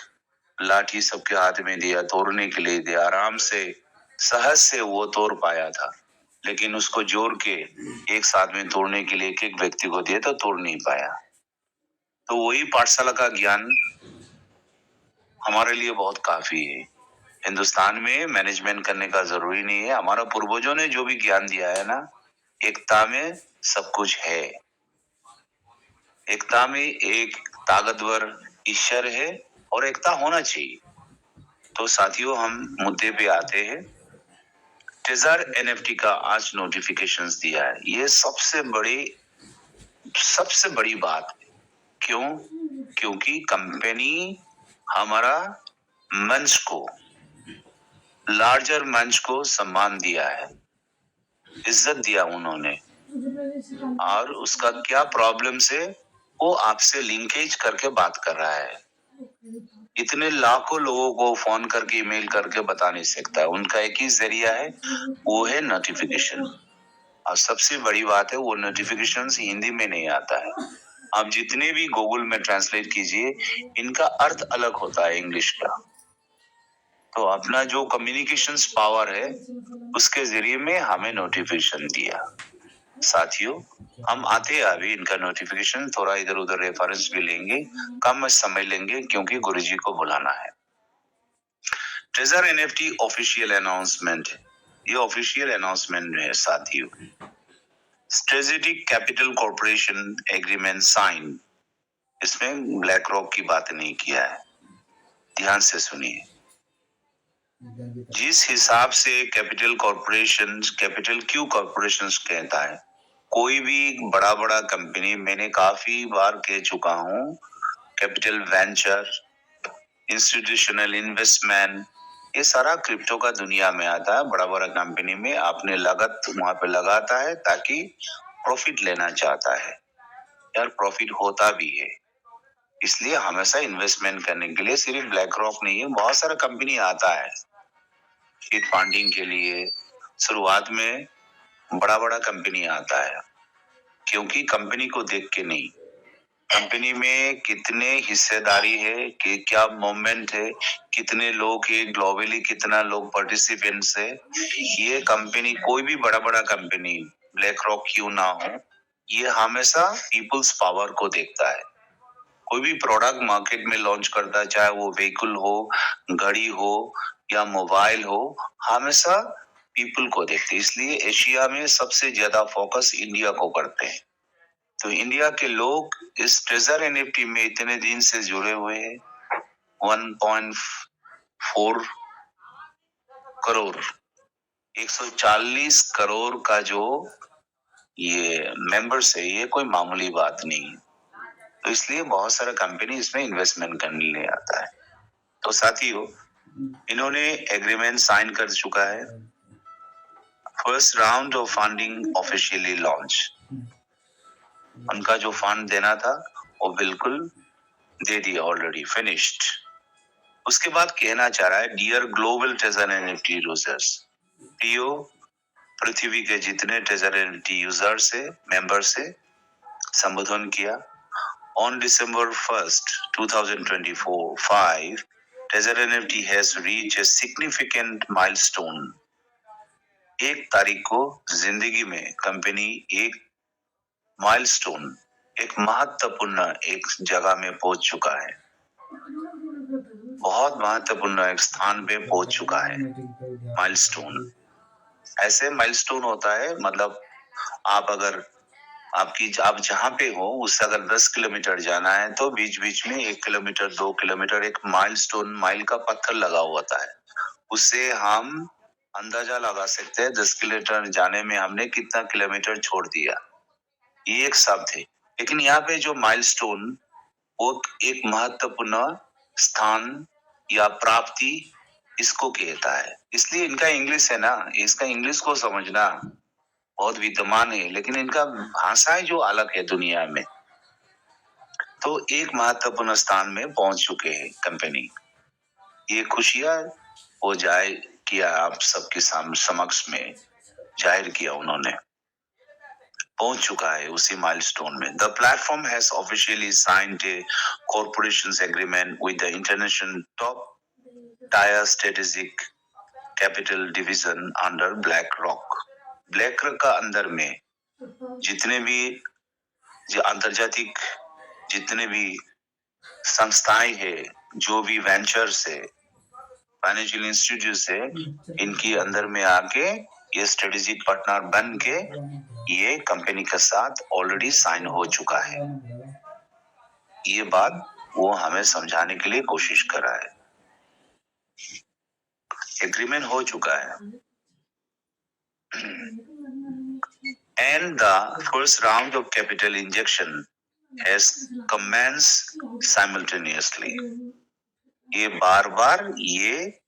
[SPEAKER 5] लाठी सबके हाथ में दिया, तोड़ने के लिए दिया, आराम से सहज से वो तोड़ पाया था, लेकिन उसको जोड़ के एक साथ में तोड़ने के लिए एक एक व्यक्ति को दिया तो तोड़ नहीं पाया। तो वही पाठशाला का ज्ञान हमारे लिए बहुत काफी है। हिंदुस्तान में मैनेजमेंट करने का जरूरी नहीं है। हमारा पूर्वजों ने जो भी ज्ञान दिया है ना, एकता में सब कुछ है। एकता में एक ताकतवर ईश्वर है और एकता होना चाहिए। तो साथियों, हम मुद्दे पे आते हैं। ट्रेजर एनएफटी का आज नोटिफिकेशंस दिया है, ये सबसे बड़ी बात है। क्यों? क्योंकि कंपनी हमारा मंच को, लार्जर मंच को सम्मान दिया है, इज्जत दिया उन्होंने, और उसका क्या प्रॉब्लम से वो आपसे लिंकेज करके बात कर रहा है। इतने लाखों लोगों को फोन करके, ईमेल करके बता नहीं सकता है। उनका एक ही जरिया है, वो है नोटिफिकेशन। और सबसे बड़ी बात है, वो नोटिफिकेशन हिंदी में नहीं आता है। आप जितने भी गूगल में ट्रांसलेट कीजिए, इनका अर्थ अलग होता है इंग्लिश का। तो अपना जो कम्युनिकेशंस पावर है, उसके जरिए में हमें नोटिफिकेशन दिया। साथियों, हम आते हैं अभी इनका नोटिफिकेशन, थोड़ा इधर उधर रेफरेंस भी लेंगे, कम समय लेंगे क्योंकि गुरुजी को बुलाना है। ट्रेजर एनएफटी ऑफिशियल अनाउंसमेंट, ये ऑफिशियल अनाउंसमेंट है साथियों। Strategic capital corporation agreement sign, इसमें ब्लैक रॉक की बात नहीं किया है, ध्यान से सुनिए। जिस हिसाब से capital corporation, capital Q corporation कहता है, कोई भी बड़ा बड़ा कंपनी, मैंने काफी बार कह चुका हूं, कैपिटल वेंचर, इंस्टीट्यूशनल इन्वेस्टमेंट, ये सारा क्रिप्टो का दुनिया में आता है। बड़ा बड़ा कंपनी में आपने लागत वहां पे लगाता है ताकि प्रॉफिट लेना चाहता है, यार प्रॉफिट होता भी है, इसलिए हमेशा इन्वेस्टमेंट करने के लिए सिर्फ ब्लैक रॉक नहीं है, बहुत सारा कंपनी आता है सीड फंडिंग के लिए। शुरुआत में बड़ा बड़ा कंपनी आता है, क्योंकि कंपनी को देख के नहीं, कंपनी में कितने हिस्सेदारी है, कि क्या मूवमेंट है, कितने लोग है, ग्लोबली कितना लोग पार्टिसिपेंट्स है, ये कंपनी, कोई भी बड़ा बड़ा कंपनी ब्लैक रॉक क्यों ना हो, ये हमेशा पीपल्स पावर को देखता है। कोई भी प्रोडक्ट मार्केट में लॉन्च करता है, चाहे वो व्हीकल हो, घड़ी हो या मोबाइल हो, हमेशा पीपल को देखते हैं। इसलिए एशिया में सबसे ज्यादा फोकस इंडिया को करते हैं। तो इंडिया के लोग इस ट्रेजर एनएफटी में इतने दिन से जुड़े हुए हैं। 1.4 करोड़, 140 करोड़ का जो ये मेंबर्स है, ये कोई मामूली बात नहीं है। तो इसलिए बहुत सारा कंपनी इसमें इन्वेस्टमेंट करने ले आता है। तो साथियों, इन्होंने एग्रीमेंट साइन कर चुका है। First round of funding officially launch, उनका जो फंड देना था वो बिल्कुल दे दिया, ऑलरेडी फिनिश्ड। उसके बाद कहना चाह रहा है, dear global treasure NFT users, प्रियो पृथ्वी के जितने ट्रेजर एनएफटी यूजर से, मेंबर से संबोधन किया। On December 1st, 2024, Trezor NFT has reached a significant milestone. 1 तारीख को जिंदगी में कंपनी एक माइलस्टोन, एक महत्वपूर्ण एक जगह में पहुंच चुका है, बहुत महत्वपूर्ण एक स्थान पे पहुंच चुका है। माइलस्टोन, ऐसे माइलस्टोन होता है, मतलब आप अगर आप जहां पे हो उससे अगर 10 किलोमीटर जाना है तो बीच बीच में 1 किलोमीटर 2 किलोमीटर एक माइलस्टोन, माइल का पत्थर लगा होता है, उससे हम अंदाजा लगा सकते हैं 10 किलोमीटर जाने में हमने कितना किलोमीटर छोड़ दिया, ये एक शब्द है। लेकिन यहाँ पे जो माइलस्टोन, वो एक महत्वपूर्ण स्थान या प्राप्ति इसको कहता है। इसलिए इनका इंग्लिश है ना, इसका इंग्लिश को समझना बहुत विद्यमान है, लेकिन इनका भाषाएं जो अलग है दुनिया में। तो एक महत्वपूर्ण स्थान में पहुंच चुके हैं कंपनी, ये खुशियां वो जाहिर किया, आप सबके समक्ष में जाहिर किया, उन्होंने पहुंच चुका है उसी माइलस्टोन में। The platform has officially signed A corporation agreement with the international top tier strategic capital division under black rock. Black rock का अंदर में जितने भी अंतर्जातिक जितने भी संस्थाएं हैं, जो भी वेंचर्स है, फाइनेंशियल इंस्टीट्यूट है, इनकी अंदर में आके ये स्ट्रेटेजिक पार्टनर बन के ये कंपनी के साथ ऑलरेडी साइन हो चुका है। ये बात वो हमें समझाने के लिए कोशिश कर रहा है। एग्रीमेंट हो चुका है। And the first round of capital injection has commenced simultaneously. ये बार बार ये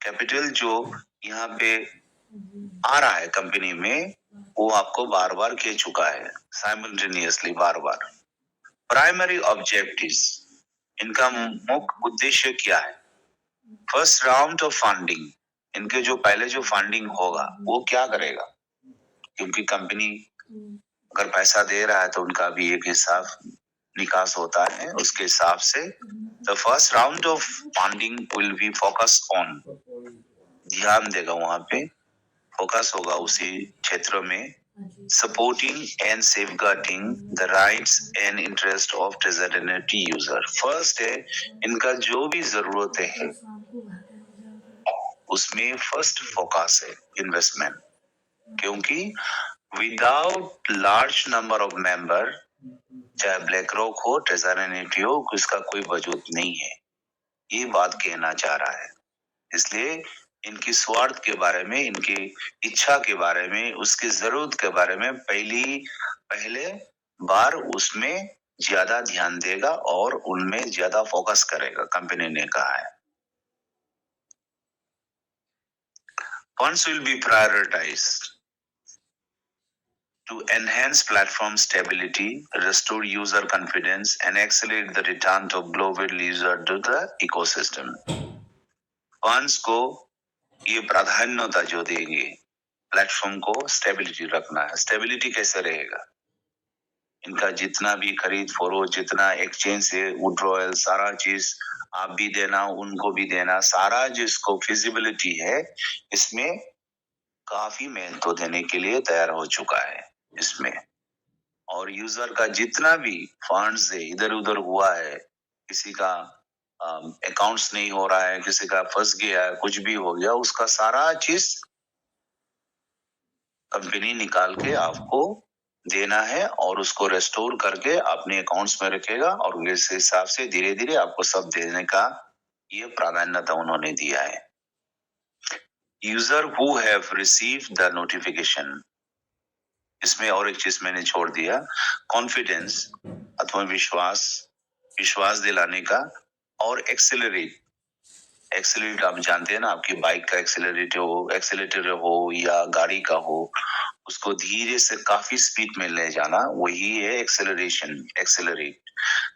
[SPEAKER 5] कैपिटल जो यहाँ पे आ रहा है कंपनी में, वो आपको बार बार कह चुका है, साइमल्टेनियसली, बार बार। प्राइमरी ऑब्जेक्टिव्स, इनका मुख्य उद्देश्य क्या है? फर्स्ट राउंड ऑफ फंडिंग, इनके जो पहले जो फंडिंग होगा वो क्या करेगा, क्योंकि कंपनी अगर पैसा दे रहा है तो उनका भी एक हिसाब निकास होता है, उसके हिसाब से the first round of funding will be focus on, ध्यान देगा वहां पे, फोकस होगा उसी क्षेत्र में, supporting and safeguarding the rights and interest of treasure NFT user. First है, इनका जो भी जरूरतें हैं उसमें फर्स्ट फोकस है इन्वेस्टमेंट, क्योंकि without large number of member, चाहे ब्लैक रॉक हो, ट्रेजर हो, इसका कोई वजूद नहीं है। ये बात कहना चाह रहा है। इसलिए इनकी स्वार्थ के बारे में, इनकी इच्छा के बारे में, उसकी जरूरत के बारे में पहले बार उसमें ज्यादा ध्यान देगा और उनमें ज्यादा फोकस करेगा, कंपनी ने कहा है। Funds will be prioritized to enhance platform stability, restore user confidence, and accelerate the return of global user to the ecosystem. Funds को ये प्राधान्यता जो देंगे, प्लेटफॉर्म को स्टेबिलिटी रखना है। स्टेबिलिटी कैसे रहेगा? इनका जितना भी खरीद फरोख्त, जितना एक्सचेंज से विड्रॉयल, सारा चीज आप भी देना, उनको भी देना, सारा जिसको फिजिबिलिटी है, इसमें काफी मेहनत तो देने के लिए तैयार हो चुका है इसमें। और यूजर का जितना भी फंड्स है इधर उधर हुआ है, किसी का अकाउंट्स नहीं हो रहा है, किसी का फंस गया है, कुछ भी हो गया, उसका सारा चीज कंपनी निकाल के आपको देना है और उसको रेस्टोर करके अपने अकाउंट्स में रखेगा और इस हिसाब से धीरे धीरे आपको सब देने का ये प्राधान्यता उन्होंने दिया है। User who have received the notification, इसमें और एक चीज मैंने छोड़ दिया, कॉन्फिडेंस, आत्मविश्वास, विश्वास दिलाने का, और एक्सेलरेट आप जानते हैं ना, आपकी बाइक का एक्सेलरेटर हो या गाड़ी का हो, उसको धीरे से काफी स्पीड में ले जाना, वही है accelerate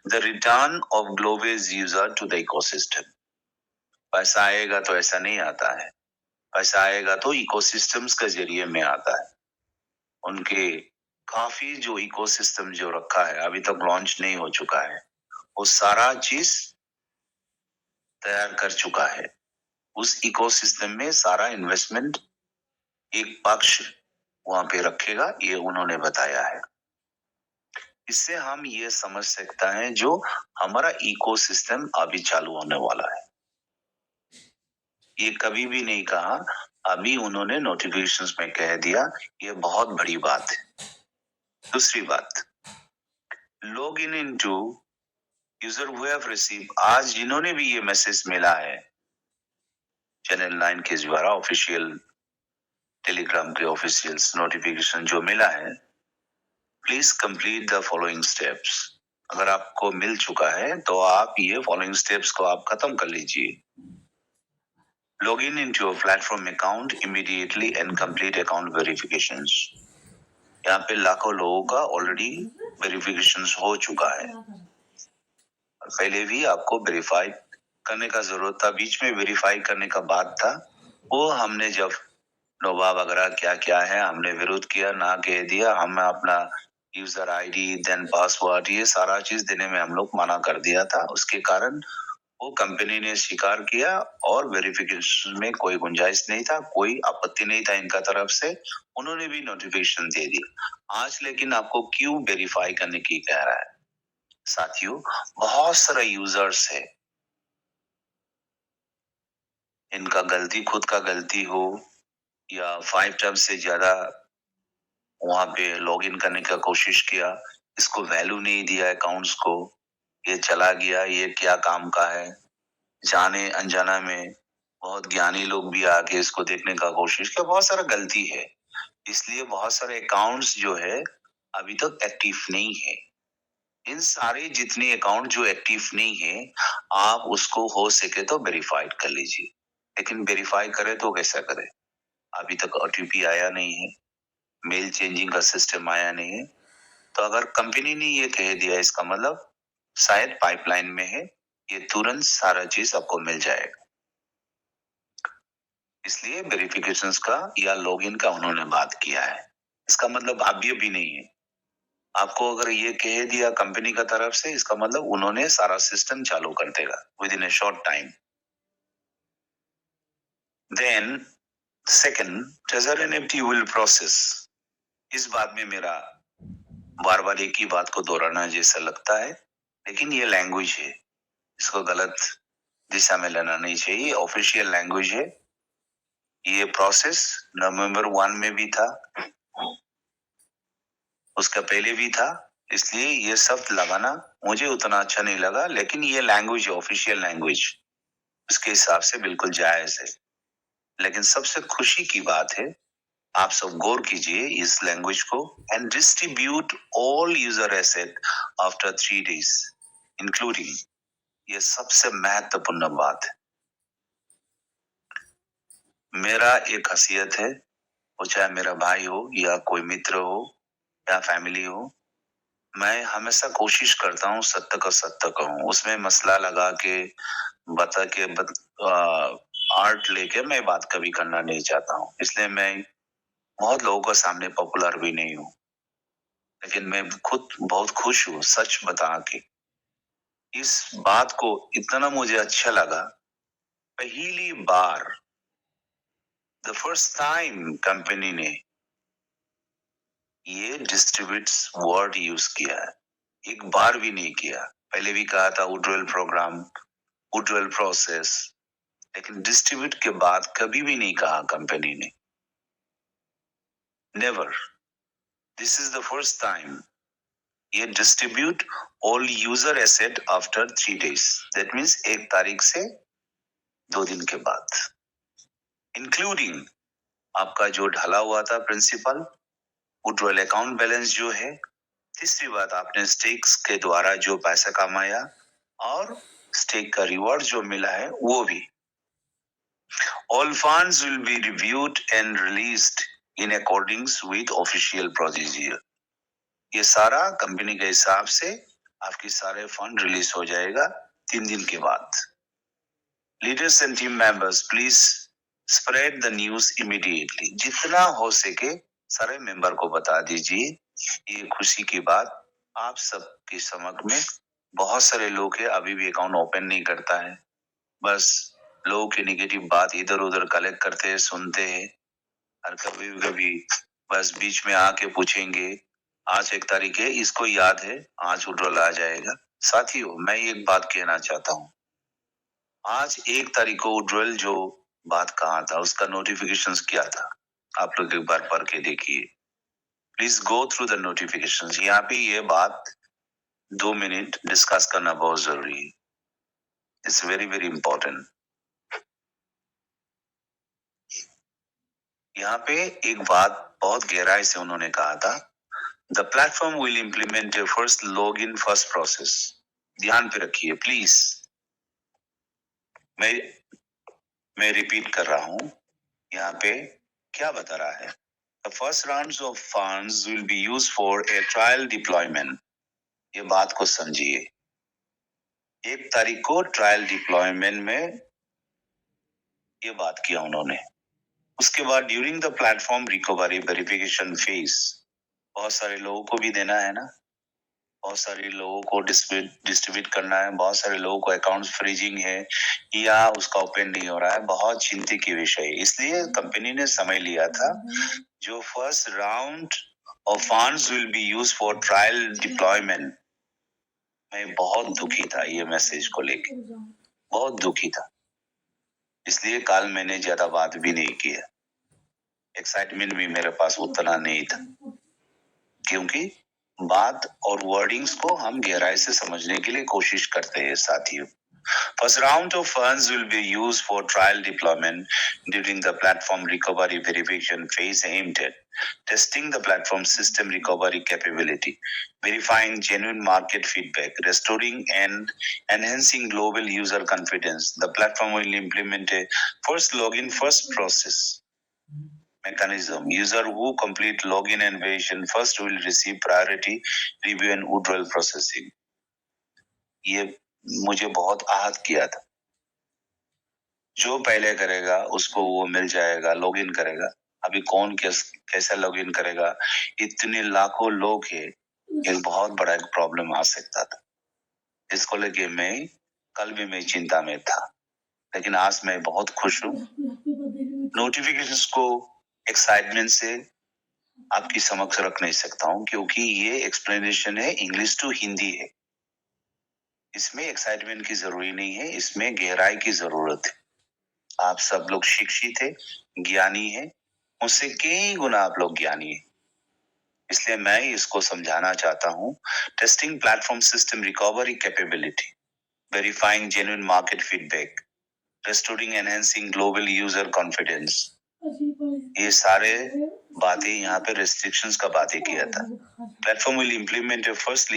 [SPEAKER 5] the return of global user to the ecosystem. पैसा आएगा तो ऐसा नहीं आता है, पैसा आएगा तो इकोसिस्टम्स के जरिए में आता है। उनके काफी जो इकोसिस्टम जो रखा है, अभी तक लॉन्च नहीं हो चुका है, वो सारा चीज तैयार कर चुका है। उस इकोसिस्टम में सारा इन्वेस्टमेंट एक पक्ष वहां पे रखेगा, ये उन्होंने बताया है। इससे हम ये समझ सकता है जो हमारा इकोसिस्टम अभी चालू होने वाला है। ये कभी भी नहीं कहा, अभी उन्होंने नोटिफिकेशंस में कह दिया, ये बहुत बड़ी बात है। दूसरी बात, log in into user who have receive, आज जिन्होंने भी ये मैसेज मिला है चैनल 9 के द्वारा, ऑफिशियल टेलीग्राम के ऑफिशियल नोटिफिकेशन जो मिला है, please complete the following steps. अगर आपको मिल चुका है तो आप ये फॉलोइंग स्टेप्स को आप खत्म कर लीजिए। Log in into your platform account immediately and complete account verifications. यहाँ पे लाखों लोगों का ऑलरेडी वेरिफिकेशंस हो चुका है, पहले भी आपको वेरीफाई करने का जरूरत था, बीच में वेरीफाई करने का बात था, वो हमने जब नोवा वगैरह क्या क्या है हमने विरोध किया, ना कह दिया, हम अपना यूजर आईडी देन पासवर्ड ये सारा चीज देने में हम लोग मना कर दिया था। उसके कारण वो कंपनी ने स्वीकार किया और वेरिफिकेशन में कोई गुंजाइश नहीं था, कोई आपत्ति नहीं था इनका तरफ से, उन्होंने भी नोटिफिकेशन दे दिया। आज लेकिन आपको क्यों वेरीफाई करने की कह रहा है? साथियों, बहुत सारे यूजर्स है, इनका गलती, खुद का गलती हो या 5 टाइम्स से ज्यादा वहां पे लॉगिन करने का कोशिश किया, इसको वैल्यू नहीं दिया अकाउंट्स को, ये चला गया, ये क्या काम का है, जाने अनजाना में बहुत ज्ञानी लोग भी आके इसको देखने का कोशिश किया, बहुत सारा गलती है। इसलिए बहुत सारे अकाउंट्स जो है अभी तक एक्टिव नहीं है। इन सारे जितने अकाउंट जो एक्टिव नहीं है, आप उसको हो सके तो वेरीफाइड कर लीजिए, लेकिन वेरीफाई करे तो कैसा करे? अभी तक OTP आया नहीं है, मेल चेंजिंग का सिस्टम आया नहीं है, तो अगर कंपनी ने ये कह दिया इसका मतलब शायद पाइपलाइन में है, ये तुरंत सारा चीज आपको मिल जाएगा। इसलिए वेरिफिकेशंस का या लॉगिन का उन्होंने बात किया है, इसका मतलब अभी नहीं है। आपको अगर ये कह दिया कंपनी का तरफ से, इसका मतलब उन्होंने सारा सिस्टम चालू कर देगा within a short time. Then second, treasure NFT will process. इस बात में मेरा बार बार एक ही बात को दोहराना जैसा लगता है, लेकिन ये लैंग्वेज है, इसको गलत दिशा में लेना नहीं चाहिए, ऑफिशियल लैंग्वेज है। ये प्रोसेस नवंबर 1 में भी था, उसका पहले भी था, इसलिए ये शब्द लगाना मुझे उतना अच्छा नहीं लगा, लेकिन ये लैंग्वेज ऑफिशियल लैंग्वेज उसके हिसाब से बिल्कुल जायज है। लेकिन सबसे खुशी की बात है, आप सब गौर कीजिए इस लैंग्वेज को, and distribute all user asset after 3 days including, ये सबसे महत्वपूर्ण बात है। मेरा एक हसीयत है, वो चाहे मेरा भाई हो या कोई मित्र हो या फैमिली हो, मैं हमेशा कोशिश करता हूँ सत्य का सत्य कहूँ, उसमें मसला लगा के बता के आर्ट लेके मैं बात कभी करना नहीं चाहता हूँ। इसलिए मैं बहुत लोगों के सामने पॉपुलर भी नहीं हूँ, लेकिन मैं खुद बहुत खुश हूँ सच बता के। इस बात को इतना मुझे अच्छा लगा, पहली बार द फर्स्ट टाइम कंपनी ने ये डिस्ट्रीब्यूट्स वर्ड यूज किया है, एक बार भी नहीं किया। पहले भी कहा था वुडवेल प्रोग्राम, वुडवेल प्रोसेस, लेकिन डिस्ट्रीब्यूट के बाद कभी भी नहीं कहा कंपनी ने, never. This is the first time ये distribute all user asset after 3 days, that means 1 तारीख से 2 दिन के बाद, इंक्लूडिंग आपका जो ढला हुआ था प्रिंसिपल, वुडवेल अकाउंट बैलेंस जो है, तीसरी बात आपने स्टेक्स के द्वारा जो पैसा कमाया और स्टेक का रिवॉर्ड जो मिला है वो भी। All funds will be reviewed and released in accordance with official procedure. ये सारा कंपनी के हिसाब से आपकी सारे फंड रिलीज हो जाएगा 3 दिन के बाद। Leaders and team members please spread the news immediately, जितना हो सके सारे मेंबर को बता दीजिए ये खुशी की बात। आप सबके समक्ष में बहुत सारे लोग हैं अभी भी अकाउंट ओपन नहीं करता है, बस लोगों की नेगेटिव बात इधर उधर कलेक्ट करते हैं, सुनते हैं, और कभी कभी बस बीच में आके पूछेंगे आज 1 तारीख है, इसको याद है आज वुडवेल आ जाएगा। साथियों, मैं एक बात कहना चाहता हूँ, आज 1 तारीख को वुडवेल जो बात कहा था उसका नोटिफिकेशंस क्या था, आप लोग एक बार पढ़ के देखिए, please go through the notifications. यहाँ पे ये बात 2 मिनट डिस्कस करना बहुत जरूरी है, इट्स वेरी वेरी इंपॉर्टेंट। यहाँ पे एक बात बहुत गहराई से उन्होंने कहा था, the platform will implement A first log in first process. ध्यान पे रखिए प्लीज, मैं रिपीट कर रहा हूं, यहाँ पे क्या बता रहा है, the first rounds of funds will be used for a trial deployment. ये बात को समझिए, 1 तारीख को ट्रायल डिप्लॉयमेंट में ये बात किया उन्होंने। उसके बाद during the platform recovery verification phase, बहुत सारे लोगों को भी देना है ना, बहुत सारे लोगों को डिस्ट्रीब्यूट करना है, बहुत सारे लोगों को अकाउंट फ्रीजिंग है या उसका ओपन नहीं हो रहा है, बहुत चिंता की विषय है। इसलिए कंपनी ने समय लिया था, जो first round of funds will be used for trial deployment. मैं बहुत दुखी था ये मैसेज को लेके, बहुत दुखी था, इसलिए कल मैंने ज्यादा बात भी नहीं किया, एक्साइटमेंट भी मेरे पास उतना नहीं था, क्योंकि बात और वर्डिंग्स को हम गहराई से समझने के लिए कोशिश करते हैं साथियों। First round of funds will be used for trial deployment during the platform recovery verification phase aimed at testing the platform system recovery capability, verifying genuine market feedback, restoring and enhancing global user confidence. The platform will implement a first login first process mechanism. User who complete login and verification first will receive priority review and withdrawal processing. ये मुझे बहुत आहत किया था, जो पहले करेगा उसको वो मिल जाएगा, लॉगिन करेगा। अभी कौन कैसा लॉगिन करेगा, इतने लाखों लोग हैं, एक बहुत बड़ा एक प्रॉब्लम आ सकता था। इसको लेके मैं कल भी मैं चिंता में था, लेकिन आज मैं बहुत खुश हूँ। नोटिफिकेशंस को एक्साइटमेंट से आपकी समक्ष रख नहीं सकता हूँ, क्योंकि ये एक्सप्लेनेशन है, इंग्लिश टू हिंदी है, इसमें एक्साइटमेंट की जरूरी नहीं है, इसमें गहराई की जरूरत है। आप सब लोग शिक्षित है, ज्ञानी है, मुझसे कई गुना आप लोग ज्ञानी है, इसलिए मैं इसको समझाना चाहता हूँ। Testing platform system recovery capability, verifying genuine market feedback, restoring enhancing global user confidence, ये सारे बातें यहाँ पे restrictions का बातें किया था। Platform will implement a first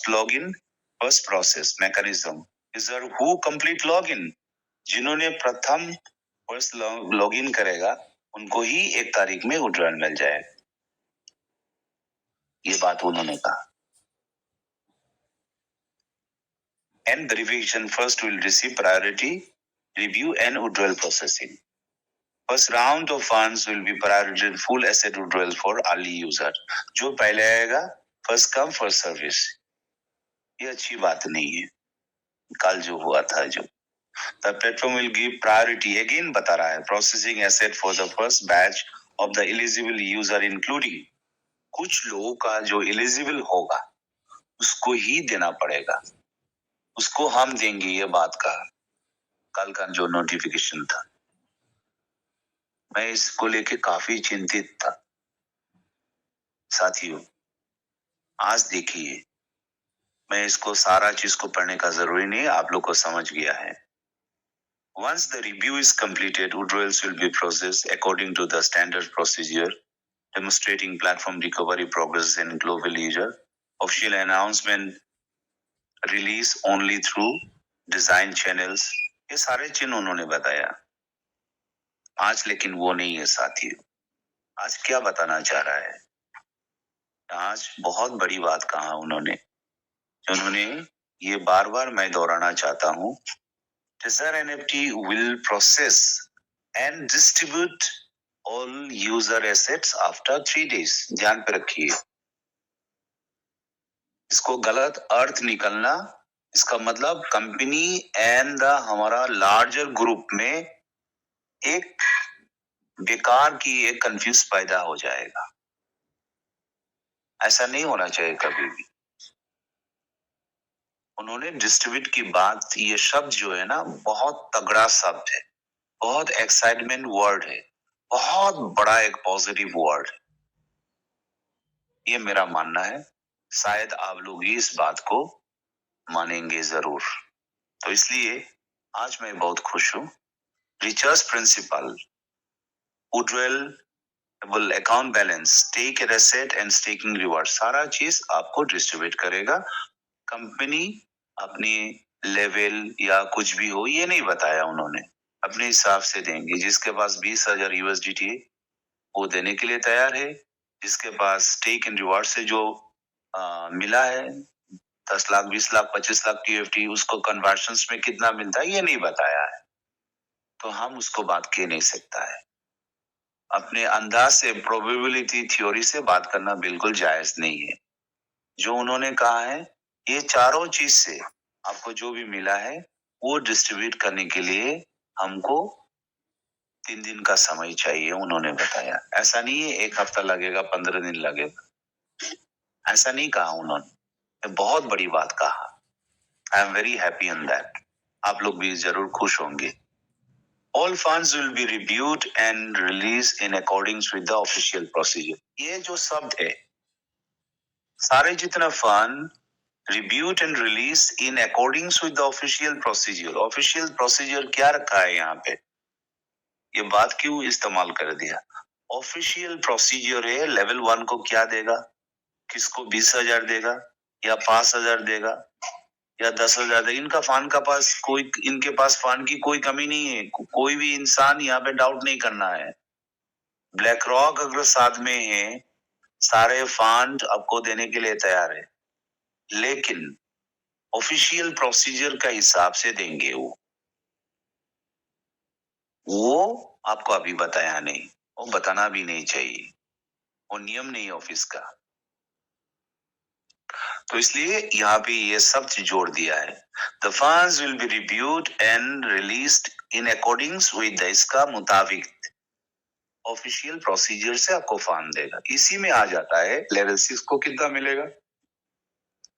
[SPEAKER 5] login, first process mechanism. User who complete login, जिन्होंने प्रथम first login करेगा उनको ही 1 तारीख में withdrawal मिल जाएगा। ये बात उन्होंने कहा। And verification first will receive priority review and withdrawal processing. First round of funds will be priority full asset withdrawal for early user. जो पहले आएगा first come first service. ये अच्छी बात नहीं है। कल जो हुआ था जो The platform will give priority again बता रहा है processing asset for the first batch of the eligible user including कुछ लोगों का जो eligible होगा उसको ही देना पड़ेगा, उसको हम देंगे। ये बात का कल का जो नोटिफिकेशन था मैं इसको लेके काफी चिंतित था। साथियों आज देखिए मैं इसको सारा चीज को पढ़ने का जरूरी नहीं, आप लोग को समझ गया है। Once the review is completed, withdrawals will be processed according to the standard procedure, demonstrating platform recovery progress and global user. Official announcement release only through design channels. ये सारे चिन्ह उन्होंने बताया। आज लेकिन वो नहीं है साथियों। आज क्या बताना चाह रहा है? आज बहुत बड़ी बात कहा उन्होंने ये बार-बार मैं दोहराना चाहता हूँ। Trezor NFT will process and distribute all user assets after 3 days. ध्यान पे रखिए। इसको गलत अर्थ निकलना, इसका मतलब कंपनी एंड हमारा लार्जर ग्रुप में एक बेकार की एक कंफ्यूज पैदा हो जाएगा। ऐसा नहीं होना चाहिए कभी भी। उन्होंने डिस्ट्रीब्यूट की बात, ये शब्द जो है ना बहुत तगड़ा शब्द है, बहुत एक्साइटमेंट वर्ड है, बहुत बड़ा एक पॉजिटिव वर्ड। ये मेरा मानना है, शायद आप लोग भी इस बात को मानेंगे जरूर। तो इसलिए आज मैं बहुत खुश हूं। रिचर्स principal, withdrawal account balance, stake asset and staking reward, सारा चीज आपको डिस्ट्रीब्यूट करेगा। कंपनी अपनी लेवल या कुछ भी हो ये नहीं बताया उन्होंने, अपने हिसाब से देंगे। जिसके पास 20,000 USDT वो देने के लिए तैयार है, जिसके पास स्टेक एंड रिवार्ड से जो मिला है 10 लाख 20 लाख 25 लाख TFT, उसको कन्वर्शंस में कितना मिलता है ये नहीं बताया है, तो हम उसको बात कह नहीं सकता है। अपने अंदाज से प्रोबेबिलिटी थ्योरी से बात करना बिल्कुल जायज नहीं है। जो उन्होंने कहा है ये चारों चीज से आपको जो भी मिला है वो डिस्ट्रीब्यूट करने के लिए हमको 3 दिन का समय चाहिए उन्होंने बताया। ऐसा नहीं है 1 हफ्ता लगेगा 15 दिन लगेगा, ऐसा नहीं कहा उन्होंने। बहुत बड़ी बात कहा। I am very happy in that. आप लोग भी जरूर खुश होंगे। All funds will be reviewed and released in accordance with the official procedure. ये जो शब्द है, सारे जितना fund reviewed and released in accordance with the official procedure. Official procedure क्या रखा है यहाँ पे? ये बात क्यों इस्तेमाल कर दिया? Official procedure है, लेवल 1 को क्या देगा, किसको 20,000 देगा या 5,000 देगा या 10,000 देगा। इनके पास फंड की कोई कमी नहीं है। कोई भी इंसान यहाँ पे डाउट नहीं करना है। ब्लैक रॉक अगर साथ में है, सारे फंड आपको देने के लिए तैयार है, लेकिन ऑफिशियल प्रोसीजर का हिसाब से देंगे। वो आपको अभी बताया नहीं, वो बताना भी नहीं चाहिए, वो नियम नहीं ऑफिस का। तो इसलिए यहाँ पे ये सब जोड़ दिया है। The funds will be reviewed and released in according with the, इसका मुताबिक ऑफिशियल प्रोसीजर से आपको फंड देगा। इसी में आ जाता है लेवल 6 को कितना मिलेगा,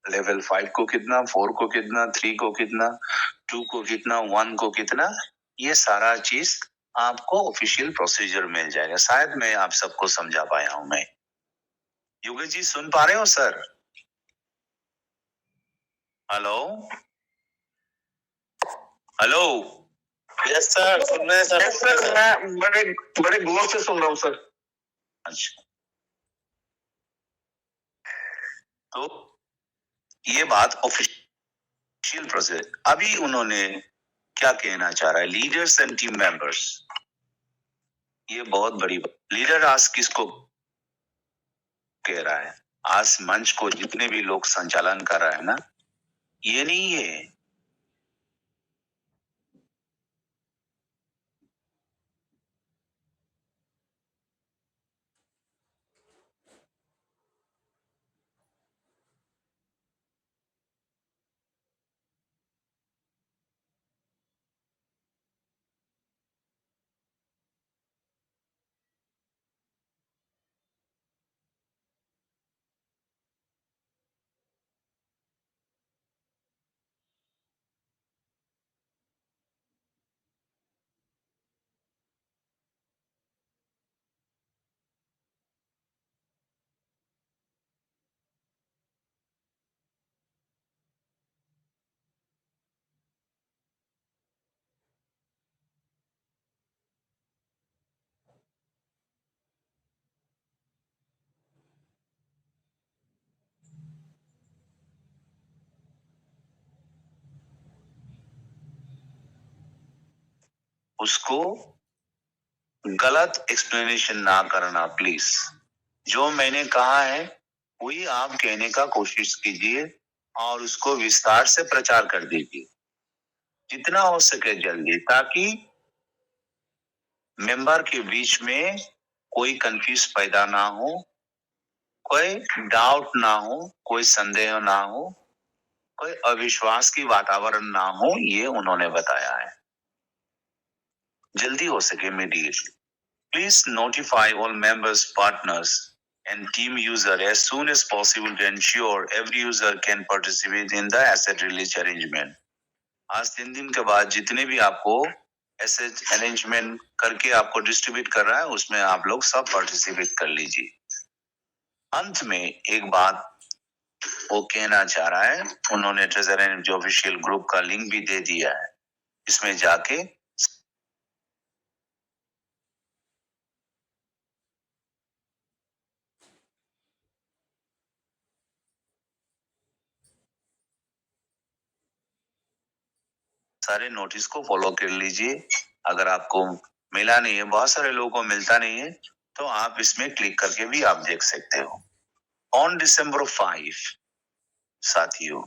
[SPEAKER 5] लेवल 5 को कितना, 4 को कितना, 3 को कितना, 2 को कितना, 1 को कितना, ये सारा चीज आपको ऑफिशियल प्रोसीजर मिल जाएगा। शायद मैं आप सबको समझा पाया हूं मैं। योगेश जी सुन पा रहे हो sir? Hello hello.
[SPEAKER 2] Yes sir, सुन रहे हैं सर। यस सर, मैं बड़े बड़े गौर से सुन रहा हूँ सर।
[SPEAKER 5] अच्छा, तो ये बात ऑफिशियल प्रोसेस। अभी उन्होंने क्या कहना चाह रहा है, लीडर्स एंड टीम मेंबर्स, ये बहुत बड़ी बात। लीडर आज किसको कह रहा है? आज मंच को जितने भी लोग संचालन कर रहा है ना, ये नहीं है। उसको गलत एक्सप्लेनेशन ना करना प्लीज। जो मैंने कहा है वही आप कहने का कोशिश कीजिए और उसको विस्तार से प्रचार कर दीजिए जितना हो सके जल्दी, ताकि मेंबर के बीच में कोई कंफ्यूज पैदा ना हो, कोई डाउट ना हो, कोई संदेह ना हो, कोई अविश्वास की वातावरण ना हो। ये उन्होंने बताया है, जल्दी हो सके immediately. Please notify all members, partners, and team user as soon as possible to ensure every user can participate in the asset release arrangement. आज 3 दिन के बाद जितने भी आपको एसेट अरेंजमेंट करके आपको डिस्ट्रीब्यूट कर रहा है, उसमें आप लोग सब पार्टिसिपेट कर लीजिए। अंत में एक बात वो कहना चाह रहा है, उन्होंने ट्रेजर जो ऑफिशियल ग्रुप का लिंक भी दे दिया है, इसमें जाके सारे नोटिस को फॉलो कर लीजिए। अगर आपको मिला नहीं है, बहुत सारे लोगों को मिलता नहीं है, तो आप इसमें क्लिक करके भी आप देख सकते हो। ऑन December 5 साथियों,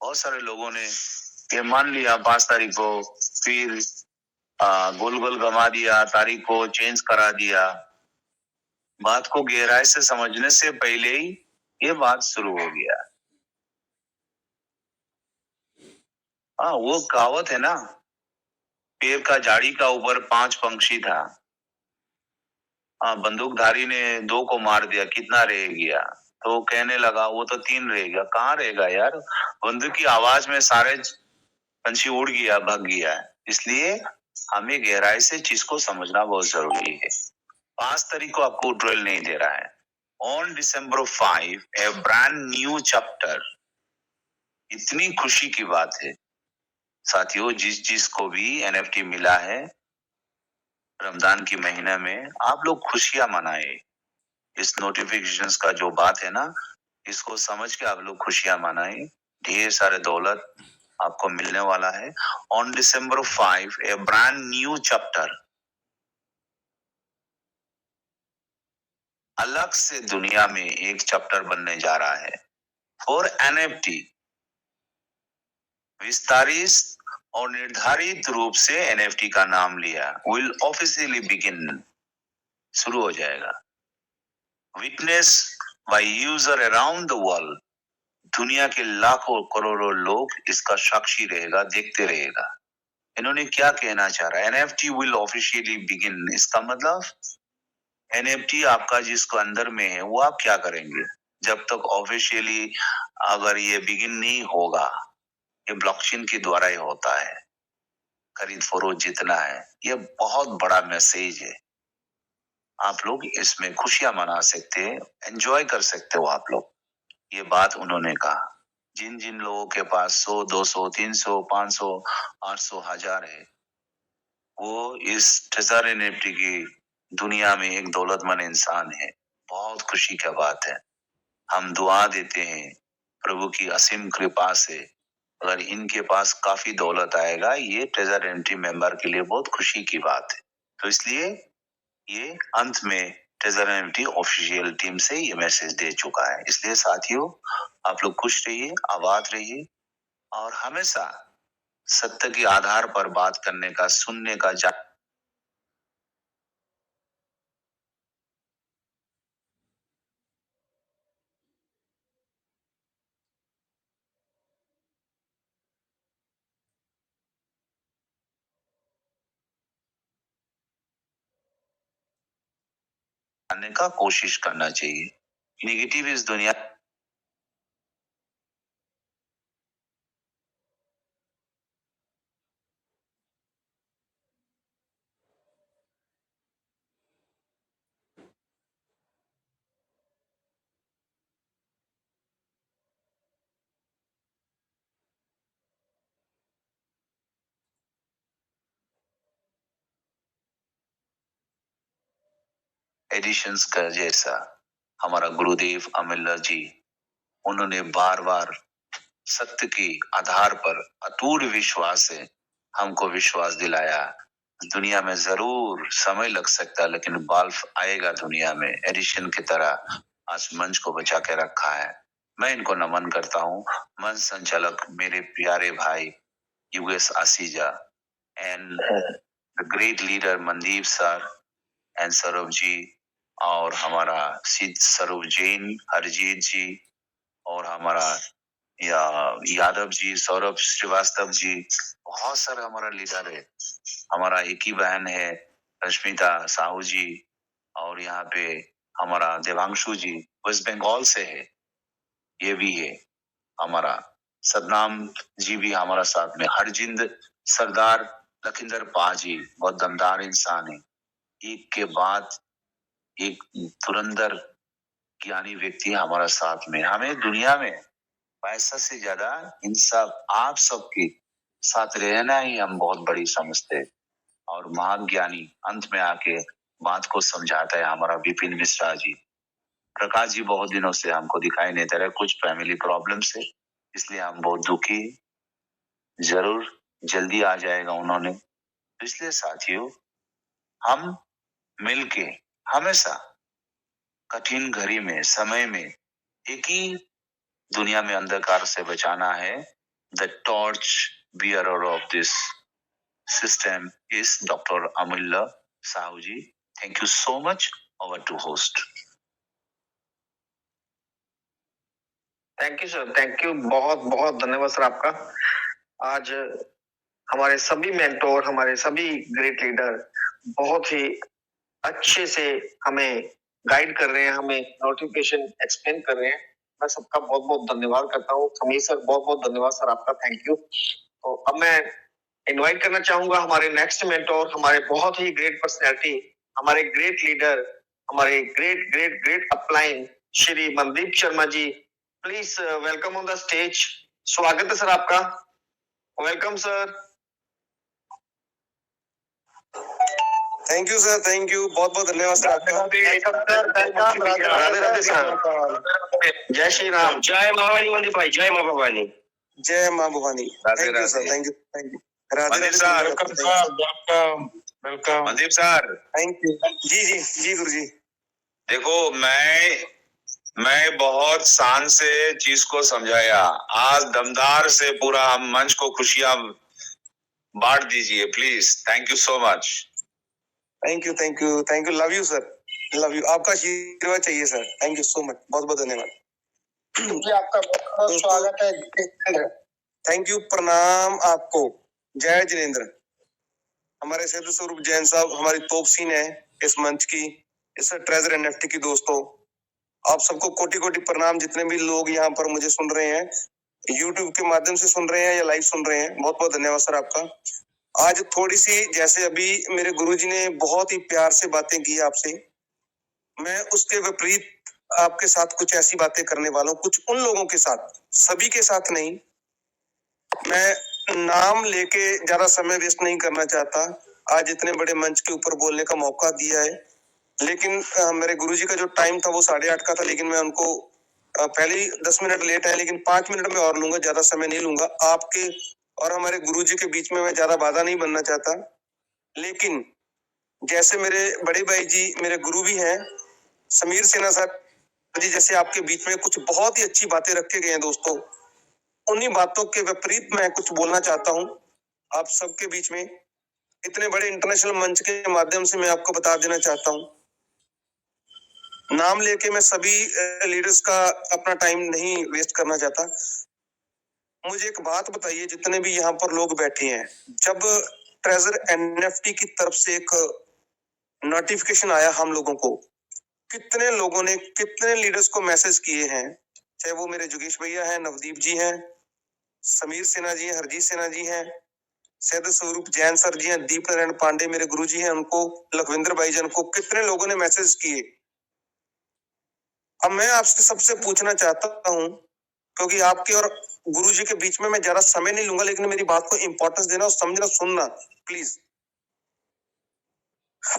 [SPEAKER 5] बहुत सारे लोगों ने ये मान लिया 5 तारीख को, फिर गोल गोल घुमा दिया, तारीख को चेंज करा दिया। बात को गहराई से समझने से पहले ही ये बात शुरू हो गया। हाँ, वो कहावत है ना, पेड़ का झाड़ी का ऊपर 5 पंछी था। बंदूकधारी ने 2 को मार दिया, कितना रह गया? तो कहने लगा वो तो 3 रहेगा। कहाँ रहेगा यार, बंदूक की आवाज में सारे पंछी उड़ गया, भाग गया। इसलिए हमें गहराई से चीज को समझना बहुत जरूरी है। 5 तारीख को आपको ड्रिल नहीं दे रहा है। On December 5 A brand new chapter. इतनी खुशी की बात है साथियों, जिस चीज को भी NFT मिला है रमजान की महीने में, आप लोग खुशियां मनाए। इस नोटिफिकेशंस का जो बात है ना, इसको समझ के आप लोग खुशियां मनाए। ढेर सारे दौलत आपको मिलने वाला है। On December 5 A brand new chapter, अलग से दुनिया में एक चैप्टर बनने जा रहा है फॉर NFT। विस्तारित और निर्धारित रूप से NFT का नाम लिया, विल ऑफिशियली बिगिन, शुरू हो जाएगा। Witness by user around the world, दुनिया के लाखों करोड़ों लोग इसका साक्षी रहेगा, देखते रहेगा। इन्होंने क्या कहना चाह रहा है, NFT विल ऑफिशियली बिगिन। इसका मतलब NFT आपका जिसको अंदर में है वो आप क्या करेंगे जब तक ऑफिशियली, अगर ये बिगिन नहीं होगा, ये ब्लॉकचेन के द्वारा ही होता है। खरीद फरोख्त जितना है, ये बहुत बड़ा मैसेज है। आप लोग इसमें खुशियां मना सकते हैं, एंजॉय कर सकते हो आप लोग। ये बात उन्होंने कहा। जिन जिन लोगों के पास 100, 200, 300, 500, 800, 1000 है, वो इस ट्रेजर एनएफटी की दुनिया में एक दौलतमंद इंसान है। बहुत खुशी का बात है। हम दुआ देते हैं प्रभु की असीम कृपा से, अगर इनके पास काफी दौलत आएगा, ये ट्रेजर एनएफटी मेंबर के लिए बहुत खुशी की बात है। तो इसलिए ये अंत में ट्रेजर एनएफटी ऑफिशियल टीम से ये मैसेज दे चुका है। इसलिए साथियों, आप लोग खुश रहिए, आबाद रहिए और हमेशा सत्य के आधार पर बात करने का, सुनने का, जानने का कोशिश करना चाहिए। नेगेटिव इस दुनिया एडिशंस का जैसा हमारा गुरुदेव अमिल्ला जी, उन्होंने बार बार सत्य के आधार पर अटूट विश्वास से हमको विश्वास दिलाया। दुनिया में जरूर समय लग सकता है, लेकिन बल्ब आएगा दुनिया में। एडिशन की तरह आज मंच को बचा के रखा है। मैं इनको नमन करता हूँ। मंच संचालक मेरे प्यारे भाई US Asija and the great leader Mandeep sir and Saurabh ji, और हमारा स्वरूप जैन, हरजीत जी, और हमारा यादव जी, सौरभ श्रीवास्तव जी, बहुत सारे हमारा लीडर है। हमारा एक ही बहन है रश्मिता साहू जी, और यहाँ पे हमारा देवांशु जी वेस्ट बंगाल से है, ये भी है। हमारा सदनाम जी भी हमारा साथ में, हरजिंद सरदार लखिंदर पा जी बहुत दमदार इंसान है। एक के बाद एक धुरंधर ज्ञानी व्यक्ति हमारा साथ में। हमें दुनिया में पैसा से ज्यादा इन सब आप सबके साथ रहना ही हम बहुत बड़ी समझते। और महान ज्ञानी अंत में आके बात को समझाता है हमारा विपिन मिश्रा जी। प्रकाश जी बहुत दिनों से हमको दिखाई नहीं दे रहे, कुछ फैमिली प्रॉब्लम से, इसलिए हम बहुत दुखी। जरूर जल्दी आ जाएगा उन्होंने। इसलिए साथियों, हम मिलके हमेशा कठिन घड़ी में, समय में एक ही दुनिया में अंधकार से बचाना है। The torch bearer of this system is doctor Amilla Sahu ji. Thank you so much. Over to host.
[SPEAKER 2] Thank you sir, thank you, बहुत बहुत धन्यवाद सर आपका। आज हमारे सभी मेंटोर, हमारे सभी ग्रेट लीडर बहुत ही अच्छे से हमें गाइड कर रहे हैं, हमें नोटिफिकेशन एक्सप्लेन कर रहे हैं। मैं सबका बहुत बहुत धन्यवाद करता हूँ। समीर सर बहुत बहुत धन्यवाद सर आपका, थैंक यू। तो अब मैं इनवाइट करना चाहूंगा हमारे नेक्स्ट मेंटोर, हमारे बहुत ही ग्रेट पर्सनैलिटी, हमारे ग्रेट लीडर, हमारे great great great upline Shri Mandeep Sharma ji. Please welcome on the stage. स्वागत है सर आपका, welcome sir.
[SPEAKER 6] Thank you sir, thank you, बहुत बहुत धन्यवाद सर आपका।
[SPEAKER 2] राधे राधे सर। जय श्री राम।
[SPEAKER 7] जय माँ भवानी मनदीप भाई, जय माँ भवानी।
[SPEAKER 6] जय माँ Bhavani. Thank you sir, thank you, thank you. Radhe
[SPEAKER 5] Mandeep
[SPEAKER 6] Radhe
[SPEAKER 5] sir,
[SPEAKER 4] welcome sir, welcome welcome.
[SPEAKER 5] Mandeep sir,
[SPEAKER 6] thank you. जी जी जी गुरु जी।
[SPEAKER 5] देखो मैं बहुत शान से चीज को समझाया। आज दमदार से पूरा हम मंच को खुशियां बांट दीजिए please. Thank you so much.
[SPEAKER 6] Thank you, thank you, thank you. Love you sir, love you. आपका आशीर्वाद चाहिए sir. Thank you so much, बहुत बहुत धन्यवाद
[SPEAKER 1] जी, आपका बहुत बहुत स्वागत है।
[SPEAKER 6] थैंक यू, प्रणाम आपको। जय जिनेन्द्र। हमारे सेतु स्वरूप जैन साहब हमारी तोपसीन है इस मंच की, इस ट्रेजर एनएफटी की। दोस्तों, आप सबको कोटि कोटि प्रणाम। जितने भी लोग यहाँ पर मुझे सुन रहे हैं, यूट्यूब के माध्यम से सुन रहे हैं या लाइव सुन रहे हैं, बहुत बहुत धन्यवाद सर आपका। आज थोड़ी सी, जैसे अभी मेरे गुरुजी ने बहुत ही प्यार से बातें की आपसे, मैं उसके विपरीत आपके साथ कुछ ऐसी बातें करने वाला हूँ, कुछ उन लोगों के साथ, सभी के साथ नहीं। मैं नाम लेके ज्यादा समय वेस्ट नहीं करना चाहता। आज इतने बड़े मंच के ऊपर बोलने का मौका दिया है, लेकिन मेरे गुरुजी का जो टाइम था वो 8:30 का था, लेकिन मैं उनको पहले ही 10 मिनट लेट है, लेकिन 5 मिनट में और लूंगा, ज्यादा समय नहीं लूंगा। आपके और हमारे गुरुजी के बीच में मैं ज्यादा बाधा नहीं बनना चाहता, लेकिन जैसे मेरे बड़े भाई जी मेरे गुरु भी हैं, समीर सेना साहब जी, जैसे आपके बीच में कुछ बहुत ही अच्छी बातें रखे गए हैं दोस्तों, उन्हीं बातों के विपरीत मैं कुछ बोलना चाहता हूं आप सबके बीच में। इतने बड़े इंटरनेशनल मंच के माध्यम से मैं आपको बता देना चाहता हूं, नाम लेके मैं सभी लीडर्स का अपना टाइम नहीं वेस्ट करना चाहता। मुझे एक बात बताइए, जितने भी यहाँ पर लोग बैठे हैं, जब ट्रेजर एनएफटी की तरफ से एक नोटिफिकेशन आया हम लोगों को, कितने लोगों ने, कितने लीडर्स को मैसेज किए हैं, चाहे वो मेरे जोगेश भैया हैं, नवदीप जी हैं, समीर सिन्हा जी हैं, हरजीत सिन्हा जी हैं, सैद स्वरूप जैन सर जी हैं, दीप नारायण पांडे मेरे गुरु जी हैं, उनको, लखविंदर भाईजान को, कितने लोगों ने मैसेज किए। अब मैं आपसे सबसे पूछना चाहता हूं, क्योंकि आपके और गुरुजी के बीच में मैं ज्यादा समय नहीं लूंगा, लेकिन मेरी बात को इंपॉर्टेंस देना और समझना, सुनना प्लीज।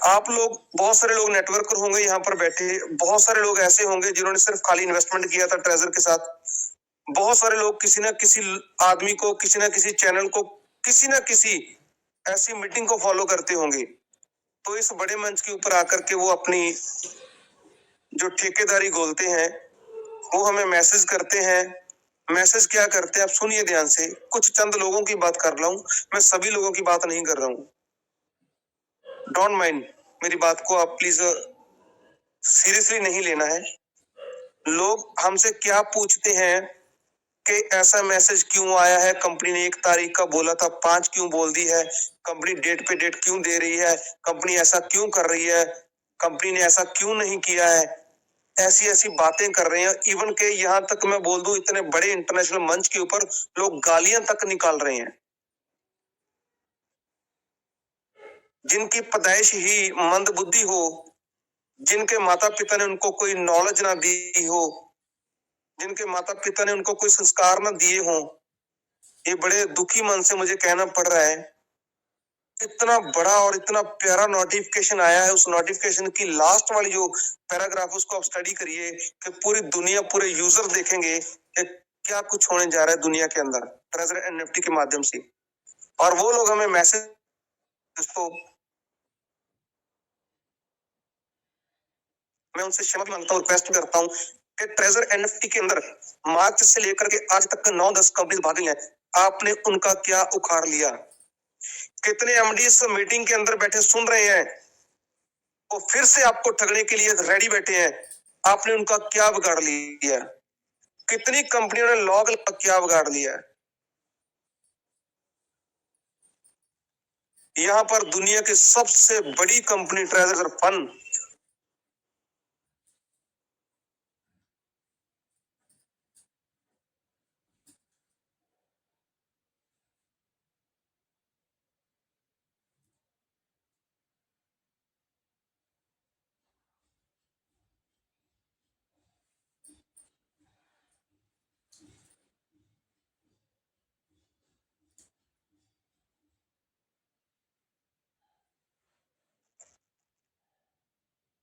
[SPEAKER 6] आप लोग, बहुत सारे लोग नेटवर्कर होंगे यहाँ पर बैठे, बहुत सारे लोग ऐसे होंगे जिन्होंने सिर्फ खाली इन्वेस्टमेंट किया था ट्रेजर के साथ। बहुत सारे लोग किसी ना किसी आदमी को, किसी ना किसी चैनल को, किसी ना किसी ऐसी मीटिंग को फॉलो करते होंगे। तो इस बड़े मंच के ऊपर आकर के वो अपनी जो ठेकेदारी गोलते हैं, वो हमें मैसेज करते हैं। मैसेज क्या करते हैं आप सुनिए ध्यान से। कुछ चंद लोगों की बात कर रहा हूं, मैं सभी लोगों की बात नहीं कर रहा हूं। डोंट माइंड, मेरी बात को आप प्लीज सीरियसली नहीं लेना है। लोग हमसे क्या पूछते हैं कि ऐसा मैसेज क्यों आया है, कंपनी ने 1 तारीख का बोला था, 5 क्यों बोल दी है, कंपनी डेट पे डेट क्यों दे रही है, कंपनी ऐसा क्यों कर रही है, कंपनी ने ऐसा क्यों नहीं किया है। ऐसी ऐसी बातें कर रहे हैं, इवन के यहाँ तक मैं बोल दूं, इतने बड़े इंटरनेशनल मंच के ऊपर लोग गालियां तक निकाल रहे हैं। जिनकी पैदाइश ही मंद बुद्धि हो, जिनके माता पिता ने उनको कोई नॉलेज ना दी हो, जिनके माता पिता ने उनको कोई संस्कार ना दिए हो, ये बड़े दुखी मन से मुझे कहना पड़ रहा है। इतना बड़ा और इतना प्यारा नोटिफिकेशन आया है। उस नोटिफिकेशन की लास्ट वाली जो पैराग्राफ, उसको आप स्टडी करिए कि पूरी दुनिया, पूरे यूजर देखेंगे कि क्या कुछ होने जा रहा है दुनिया के अंदर ट्रेजर एनएफटी के माध्यम से। और वो लोग हमें मैसेज, मैं उनसे क्षमा मांगता हूँ, रिक्वेस्ट करता हूँ कि ट्रेजर एनएफटी के अंदर मार्च से लेकर के आज तक 9-10 कंपनी भाग गई हैं, आपने उनका क्या उखाड़ लिया। कितने एमडी इस मीटिंग के अंदर बैठे सुन रहे हैं, वो फिर से आपको ठगने के लिए रेडी बैठे हैं, आपने उनका क्या बिगाड़ लिया। कितनी कंपनियों ने लॉग क्या बिगाड़ लिया। यहाँ पर दुनिया की सबसे बड़ी कंपनी ट्रेजर फन,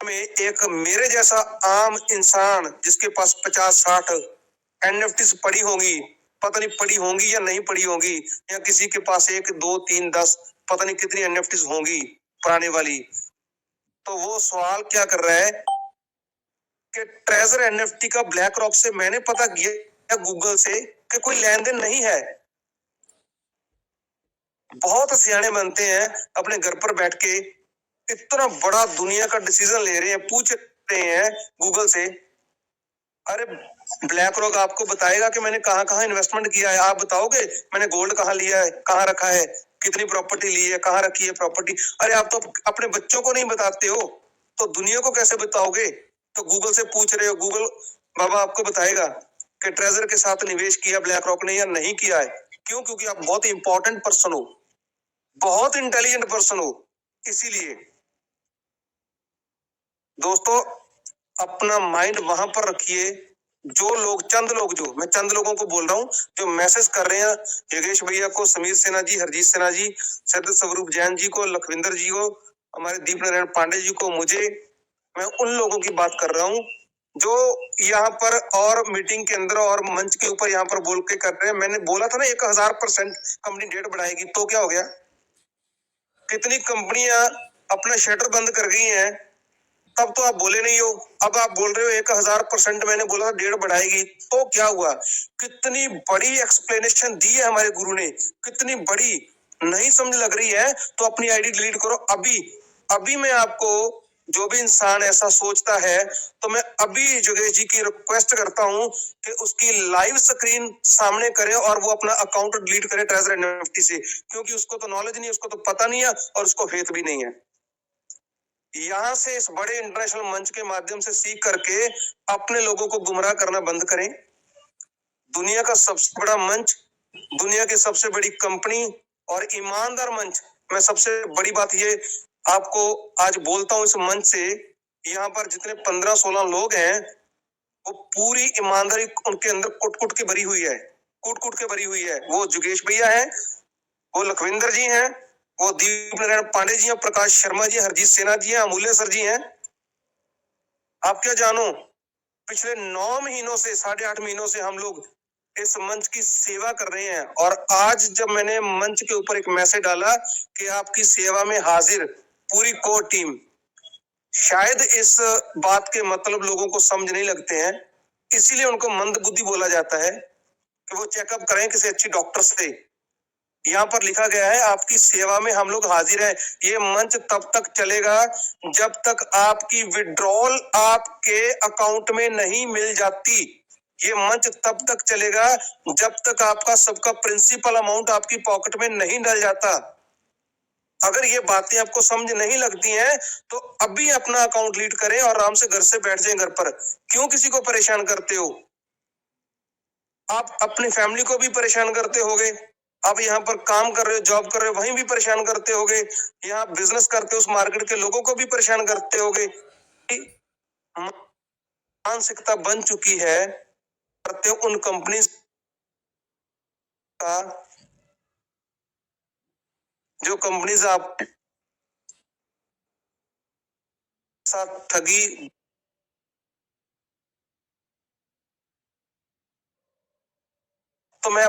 [SPEAKER 6] में एक मेरे जैसा आम इंसान जिसके पास 50-60 एनएफटीज पड़ी होंगी, पता नहीं पड़ी होंगी या नहीं पड़ी होंगी, या किसी के पास 1, 2, 3, 10 पता नहीं कितनी एनएफटीज होंगी पुराने वाली, तो वो सवाल क्या कर रहा है कि ट्रेजर एनएफटी का ब्लैक रॉक से मैंने पता किया गूगल से कि कोई लेन देन नहीं है। बहुत सियाने बनते हैं, अपने घर पर बैठ के इतना बड़ा दुनिया का डिसीजन ले रहे हैं, पूछ रहे हैं गूगल से। अरे ब्लैक रॉक आपको बताएगा कि मैंने कहां कहां इन्वेस्टमेंट किया है। आप बताओगे मैंने गोल्ड कहां लिया है, कहां रखा है, कितनी प्रॉपर्टी ली है, कहां रखी है प्रॉपर्टी। अरे आप तो अपने बच्चों को नहीं बताते हो, तो दुनिया को कैसे बताओगे। तो गूगल से पूछ रहे हो, गूगल बाबा आपको बताएगा कि ट्रेजर के साथ निवेश किया ब्लैक रॉक ने या नहीं किया है। क्यों? क्योंकि आप बहुत इंपॉर्टेंट पर्सन हो, बहुत इंटेलिजेंट पर्सन हो। इसीलिए दोस्तों, अपना माइंड वहां पर रखिए। जो लोग मैं चंद लोगों को बोल रहा हूँ जो मैसेज कर रहे हैं योगेश भैया को, समीर सिन्हा जी, हरजीत सिन्हा जी, सैयद स्वरूप जैन जी को, लखविंदर जी को, हमारे दीप नारायण पांडे जी को, मुझे, मैं उन लोगों की बात कर रहा हूँ जो यहाँ पर और मीटिंग के अंदर और मंच के ऊपर यहाँ पर बोल के कर रहे हैं। मैंने बोला था ना 1000% कंपनी डेट बढ़ाएगी, तो क्या हो गया? कितनी कंपनियां अपना शटर बंद कर गई हैं, तब तो आप बोले नहीं हो। अब आप बोल रहे हो 1000% मैंने बोला था डेट बढ़ाएगी, तो क्या हुआ? कितनी बड़ी एक्सप्लेनेशन दी है हमारे गुरु ने, कितनी बड़ी। नहीं समझ लग रही है तो अपनी आईडी डिलीट करो अभी मैं आपको, जो भी इंसान ऐसा सोचता है, तो मैं अभी योगेश जी की रिक्वेस्ट करता हूं कि उसकी लाइव स्क्रीन सामने करे और वो अपना अकाउंट डिलीट करे ट्रेजर एनएफटी से, क्योंकि उसको तो नॉलेज नहीं है, उसको तो पता नहीं है और उसको फेथ भी नहीं है। यहाँ से इस बड़े इंटरनेशनल मंच के माध्यम से सीख करके अपने लोगों को गुमराह करना बंद करें। दुनिया का सबसे बड़ा मंच, दुनिया की सबसे बड़ी कंपनी और ईमानदार मंच, मैं सबसे बड़ी बात ये आपको आज बोलता हूं इस मंच से, यहाँ पर जितने 15-16 लोग हैं वो पूरी ईमानदारी उनके अंदर कुट-कुट के भरी हुई है, कुट-कुट के भरी हुई है। वो योगेश भैया हैं, वो लखविंदर जी हैं, वो दीप नारायण पांडे जी हैं, प्रकाश शर्मा जी, हरजीत सिन्हा जी हैं, अमूल्य सर जी हैं। आप क्या जानो, पिछले 9 महीनों से, 8.5 महीनों से हम लोग इस मंच की सेवा कर रहे हैं, और आज जब मैंने मंच के ऊपर एक मैसेज डाला कि आपकी सेवा में हाजिर पूरी कोर टीम, शायद इस बात के मतलब लोगों को समझ नहीं लगते हैं, इसीलिए उनको मंदबुद्धि बोला जाता है कि वो चेकअप करें किसी अच्छी डॉक्टर से। यहाँ पर लिखा गया है आपकी सेवा में हम लोग हाजिर हैं। ये मंच तब तक चलेगा जब तक आपकी विड्रॉल आपके अकाउंट में नहीं मिल जाती। ये मंच तब तक चलेगा जब तक आपका सबका प्रिंसिपल अमाउंट आपकी पॉकेट में नहीं डल जाता। अगर ये बातें आपको समझ नहीं लगती हैं तो अभी अपना अकाउंट डिलीट करें और आराम से घर से बैठ जाएं घर पर। क्यों किसी को परेशान करते हो? आप अपनी फैमिली को भी परेशान करते होगे, आप यहाँ पर काम कर रहे हो, जॉब कर रहे हो, वहीं भी परेशान करते होगे, यहाँ बिजनेस करते हो उस मार्केट के लोगों को भी परेशान करते होगे। मानसिकता बन चुकी है करते उन कंपनी का, जो कंपनीज आप साथ ठगी, तो मैं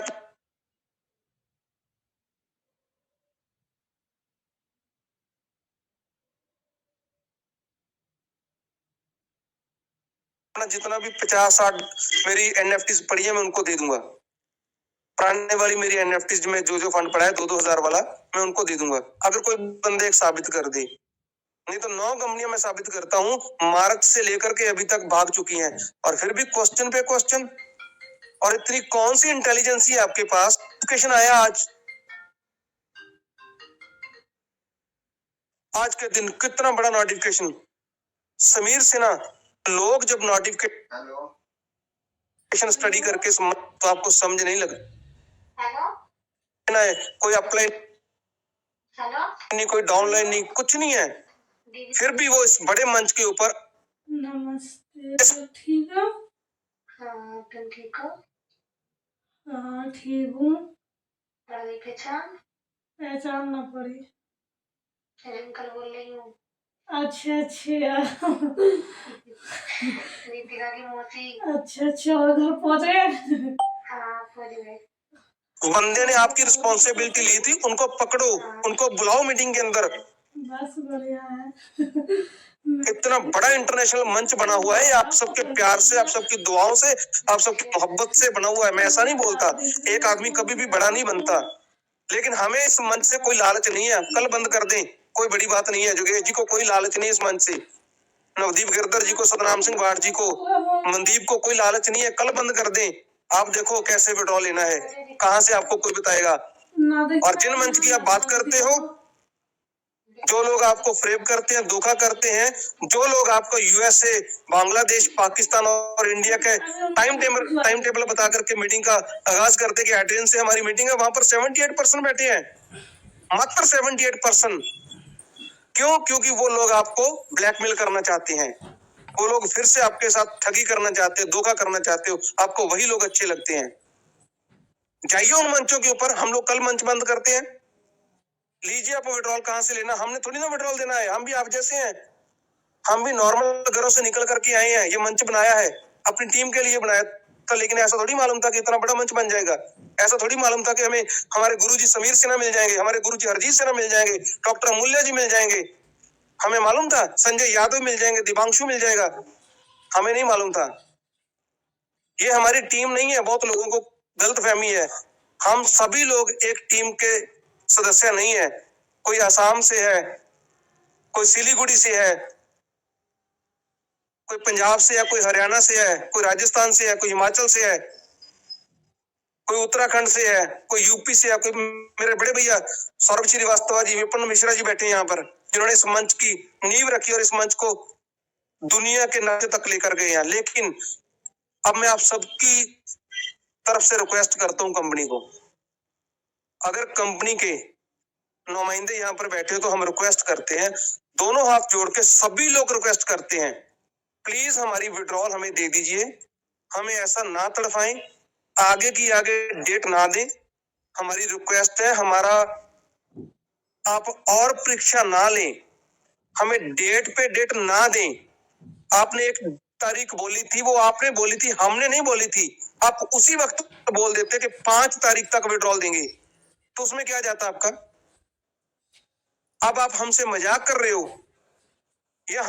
[SPEAKER 6] जितना भी 50-60 मेरी एनएफटीज पड़ी है मैं उनको दे दूंगा। पुराने वाली मेरी एनएफटीज में जो फंड पड़ा है 2-2 हजार वाला, मैं उनको दे दूंगा अगर कोई बंदे एक साबित कर दे। नहीं तो 9 कंपनियां मैं साबित करता हूं मार्च से लेकर के अभी तक भाग चुकी हैं, और फिर भी क्वेश्चन पे क्वेश्चन। और इतनी कौन सी इंटेलिजेंसी है आपके पास? नोटिफिकेशन आया आज के दिन, कितना बड़ा नोटिफिकेशन। समीर सिन्हा, लोग जब नोटिफिकेशन स्टडी करके तो आपको समझ नहीं लगा, कोई अप्लाई नहीं, कोई डाउनलाइन नहीं, कुछ नहीं है, फिर भी वो इस बड़े मंच के ऊपर।
[SPEAKER 8] नमस्ते, ठीक हो?
[SPEAKER 9] हाँ, तुम ठीक हो?
[SPEAKER 8] हाँ ठीक हूँ।
[SPEAKER 9] पहचान
[SPEAKER 8] ना पड़ी।
[SPEAKER 9] अंकल बोल रही हूँ।
[SPEAKER 8] अच्छा
[SPEAKER 9] दीपिका की मौसी।
[SPEAKER 8] अच्छा और घर पहुँच गए?
[SPEAKER 9] हाँ पहुँच गए।
[SPEAKER 6] बंदे ने आपकी रिस्पॉन्सिबिलिटी ली थी, उनको पकड़ो, उनको बुलाओ मीटिंग के अंदर।
[SPEAKER 8] बस बढ़िया है।
[SPEAKER 6] इतना बड़ा इंटरनेशनल मंच बना हुआ है, आप सबके प्यार से, आप सबकी दुआओं से, आप सबकी मोहब्बत से बना हुआ है। मैं ऐसा नहीं बोलता, एक आदमी कभी भी बड़ा नहीं बनता, लेकिन हमें इस मंच से कोई लालच नहीं है। कल बंद कर दें, कोई बड़ी बात नहीं है। योगेश जी को कोई लालच नहीं इस मंच से, नवदीप गिरधर जी को, सतनाम सिंह भाट जी को, मनदीप को कोई लालच नहीं है। कल बंद कर दें, आप देखो कैसे विड्रॉल लेना है, कहाँ से आपको कोई बताएगा। और जिन मंच की आप बात करते हो, जो लोग आपको फ्रेब करते हैं, धोखा करते हैं, जो लोग आपको यूएसए, बांग्लादेश, पाकिस्तान और इंडिया के टाइम टेबल बता करके मीटिंग का आगाज करते कि एटेंडेंस से हमारी मीटिंग है, वहां पर 78% बैठे हैं, मात्र 78%। क्यों? क्योंकि वो लोग आपको ब्लैकमेल करना चाहते हैं, वो लोग फिर से आपके साथ ठगी करना चाहते हो, धोखा करना चाहते हो, आपको वही लोग अच्छे लगते हैं। जाइए उन मंचों के ऊपर, हम लोग कल मंच बंद करते हैं, लीजिए आप विड्रॉल कहां से लेना, हमने थोड़ी ना विड्रॉल देना है, हम भी आप जैसे हैं, हम भी नॉर्मल घरों से निकल करके आए हैं, ये मंच बनाया है अपनी टीम के लिए बनाया था, लेकिन ऐसा थोड़ी मालूम था कि इतना बड़ा मंच बन जाएगा, ऐसा थोड़ी मालूम था कि हमें हमारे गुरुजी समीर सिन्हा मिल जाएंगे, हमारे गुरुजी हरजीत सिन्हा मिल जाएंगे, डॉक्टर अमूल्य जी मिल जाएंगे, हमें मालूम था संजय यादव मिल जाएंगे, दिवांशु मिल जाएगा, हमें नहीं मालूम था। ये हमारी टीम नहीं है, बहुत लोगों को गलतफहमी है, हम सभी लोग एक टीम के सदस्य नहीं है, कोई असम से है, कोई सिलीगुड़ी से है, कोई पंजाब से है, कोई हरियाणा से है, कोई राजस्थान से है, कोई हिमाचल से है, कोई उत्तराखंड से है, कोई यूपी से है, कोई मेरे बड़े भैया सौरभ श्रीवास्तव जी, विपिन मिश्रा जी बैठे हैं यहाँ पर, जिन्होंने इस मंच की नींव रखी और इस मंच को दुनिया के नाते तक लेकर गए हैं। लेकिन अब मैं आप सबकी तरफ से रिक्वेस्ट करता हूं कंपनी को, अगर कंपनी के नुमाइंदे यहाँ पर बैठे हो तो हम रिक्वेस्ट करते हैं, दोनों हाथ जोड़ के सभी लोग रिक्वेस्ट करते हैं, प्लीज हमारी विड्रॉल हमें दे दीजिए, हमें ऐसा ना तड़फाएं, आगे की आगे डेट ना दें, हमारी रिक्वेस्ट है, हमारा आप और परीक्षा ना लें, हमें डेट पे डेट ना दें। आपने एक तारीख बोली थी, वो आपने बोली थी, हमने नहीं बोली थी, आप उसी वक्त बोल देते कि 5 तारीख तक विड्रॉल देंगे, तो उसमें क्या जाता आपका? अब आप हमसे मजाक कर रहे हो या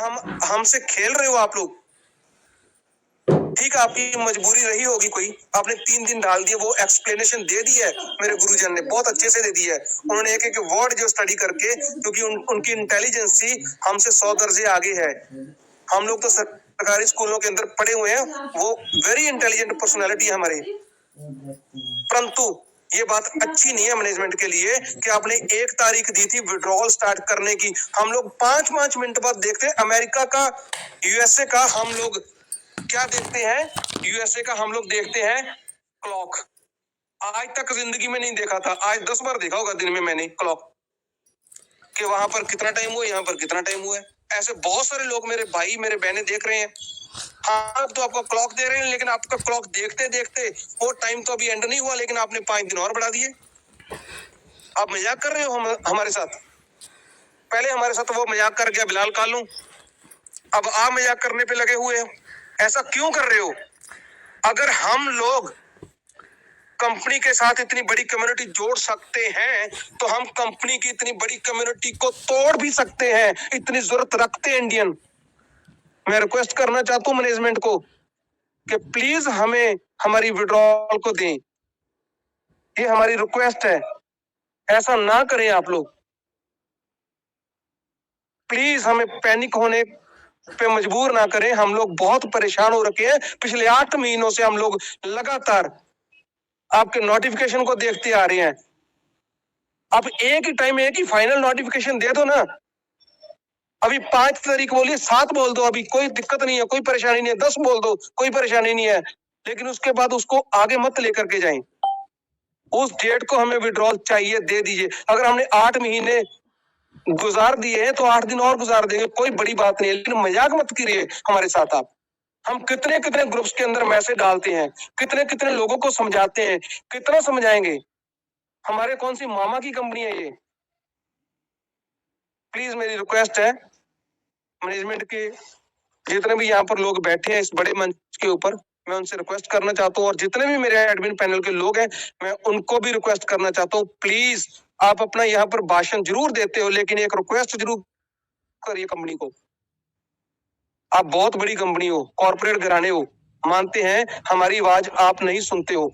[SPEAKER 6] हमसे खेल रहे हो आप लोग? ठीक है, आपकी मजबूरी रही होगी कोई, आपने 3 दिन डाल दिए, वो एक्सप्लेनेशन दे दी है, मेरे गुरुजन ने बहुत अच्छे से दे दी है, उन्होंने एक एक वर्ड जो स्टडी करके, क्योंकि उनकी इंटेलिजेंसी हमसे 100 दर्जे आगे है, हम लोग तो सरकारी स्कूलों के अंदर पढ़े हुए हैं, वो वेरी इंटेलिजेंट पर्सनालिटी है हमारे, परंतु ये बात अच्छी नहीं है मैनेजमेंट के लिए कि आपने 1 तारीख दी थी विड्रॉल स्टार्ट करने की, हम लोग 5-5 मिनट बाद देखते हैं, अमेरिका का, यूएसए का हम लोग क्या देखते हैं, यूएसए का हम लोग देखते हैं क्लॉक, आज तक जिंदगी में नहीं देखा था, आज 10 बार देखा होगा दिन में मैंने क्लॉक, कि वहां पर कितना टाइम हुआ, यहाँ पर कितना टाइम हुआ है, ऐसे बहुत सारे लोग मेरे भाई मेरे बहनें देख रहे हैं। हाँ, तो आपको क्लॉक दे रहे हैं, लेकिन आपका क्लॉक देखते देखते वो टाइम तो अभी एंड नहीं हुआ, लेकिन आपने 5 दिन और बढ़ा दिए। आप मजाक कर रहे हो हमारे साथ, पहले हमारे साथ वो मजाक कर गया बिलाल कालू, अब आप मजाक करने पे लगे हुए हो, ऐसा क्यों कर रहे हो? अगर हम लोग कंपनी के साथ इतनी बड़ी कम्युनिटी जोड़ सकते हैं तो हम कंपनी की इतनी बड़ी कम्युनिटी को तोड़ भी सकते हैं, इतनी जरूरत रखते हैं इंडियन। मैं रिक्वेस्ट करना चाहता हूं मैनेजमेंट को कि प्लीज हमें हमारी विड्रॉल को दें, ये हमारी रिक्वेस्ट है, ऐसा ना करें आप लोग, प्लीज हमें पैनिक होने पे मजबूर ना करें, हम लोग बहुत परेशान हो रखे हैं, पिछले 8 महीनों से हम लोग लगातार आपके नोटिफिकेशन को देखते आ रहे हैं, अब एक ही टाइम एक ही फाइनल नोटिफिकेशन दे दो ना, अभी 5 तारीख बोलिए, 7 बोल दो, अभी कोई दिक्कत नहीं है, कोई परेशानी नहीं है, 10 बोल दो, कोई परेशानी नहीं है, लेकिन उसके बाद उसको आगे मत लेकर के जाएं, उस डेट को हमें विड्रॉल चाहिए, दे दीजिए। अगर हमने 8 महीने गुजार दिए हैं तो 8 दिन और गुजार देंगे, कोई बड़ी बात नहीं है, लेकिन मजाक मत करिए हमारे साथ आप। हम कितने कितने ग्रुप्स के अंदर मैसेज डालते हैं, कितने कितने लोगों को समझाते हैं, कितना समझाएंगे? हमारे कौन सी मामा की कंपनी है ये? प्लीज मेरी रिक्वेस्ट है मैनेजमेंट के जितने भी यहाँ पर लोग बैठे हैं इस बड़े मंच के ऊपर, मैं उनसे रिक्वेस्ट करना चाहता हूँ, और जितने भी मेरे एडमिन पैनल के लोग हैं मैं उनको भी रिक्वेस्ट करना चाहता हूँ, प्लीज आप अपना यहाँ पर भाषण जरूर देते हो, लेकिन एक रिक्वेस्ट जरूर करिए कंपनी को, आप बहुत बड़ी कंपनी हो, कॉर्पोरेट घराने हो, मानते हैं हमारी आवाज आप नहीं सुनते हो,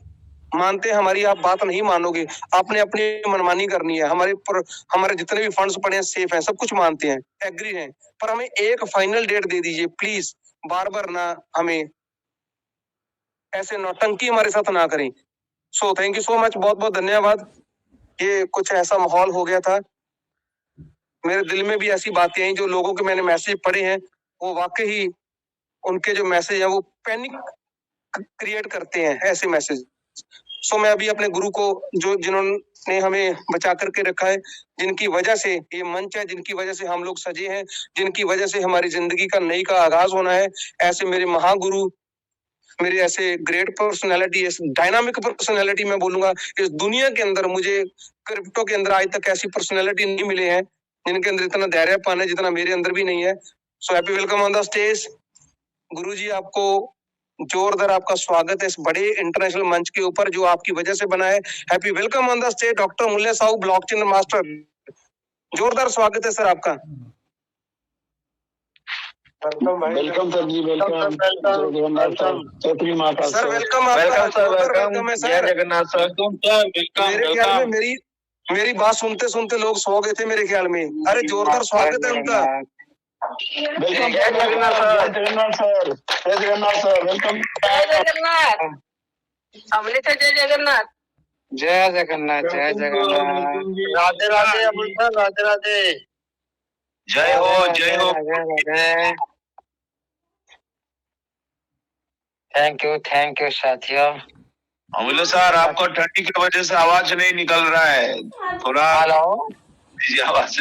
[SPEAKER 6] मानते हैं हमारी आप बात नहीं मानोगे, आपने अपनी मनमानी करनी है, हमारे जितने भी फंड्स पड़े हैं सेफ हैं, सब कुछ मानते हैं, एग्री हैं, पर हमें एक फाइनल डेट दे दीजिए प्लीज, बार बार ना हमें ऐसे नौटंकी हमारे साथ ना करें। So thank you so much, बहुत बहुत धन्यवाद। ये कुछ ऐसा माहौल हो गया था, मेरे दिल में भी ऐसी बातें आई, जो लोगों के मैंने मैसेज पढ़े हैं वो वाकई उनके जो मैसेज है वो पैनिक क्रिएट करते हैं, ऐसे मैसेज सो मैं अभी अपने गुरु को, जिन्होंने हमें बचा करके रखा है, जिनकी वजह से ये मंच है, जिनकी वजह से हम लोग सजे हैं, जिनकी वजह से हमारी जिंदगी का नई का आगाज होना है, ऐसे मेरे महागुरु, मेरे ऐसे ग्रेट पर्सनैलिटी, डायनामिक पर्सनैलिटी मैं बोलूंगा, इस दुनिया के अंदर मुझे क्रिप्टो के अंदर आज तक ऐसी पर्सनैलिटी नहीं मिले हैं जिनके अंदर इतना धैर्यपन है जितना मेरे अंदर भी नहीं है। So happy welcome on the stage. गुरुजी, आपको जोरदार आपका स्वागत है इस बड़े इंटरनेशनल मंच के ऊपर जो आपकी वजह से बना है। Happy welcome on the stage doctor Mulle Sahu, blockchain master. जोरदार स्वागत है सर आपका।
[SPEAKER 10] Welcome sir ji, welcome Chaudhary माता
[SPEAKER 6] सर वेलकम आपका, वेलकम है
[SPEAKER 2] जय
[SPEAKER 6] सर।
[SPEAKER 2] जगन्नाथ सर।
[SPEAKER 6] मेरे ख्याल में मेरी बात सुनते सुनते लोग सो गए थे मेरे ख्याल में। अरे जोरदार स्वागत है उनका।
[SPEAKER 10] वेलकम जय जगन्नाथ सर, जय जगन्नाथ सर, वेलकम।
[SPEAKER 11] जय जगन्नाथ, अमृत जय जगन्नाथ,
[SPEAKER 10] जय जगन्नाथ, जय जगन्नाथ।
[SPEAKER 11] राधे राधे अमृत, राधे राधे।
[SPEAKER 5] जय हो, जय हो।
[SPEAKER 11] थैंक यू साथियों।
[SPEAKER 5] अमूल्य सर, आपको ठंडी की वजह से आवाज नहीं निकल रहा है, थोड़ा
[SPEAKER 11] हेलो,
[SPEAKER 5] दीजिए आवाज।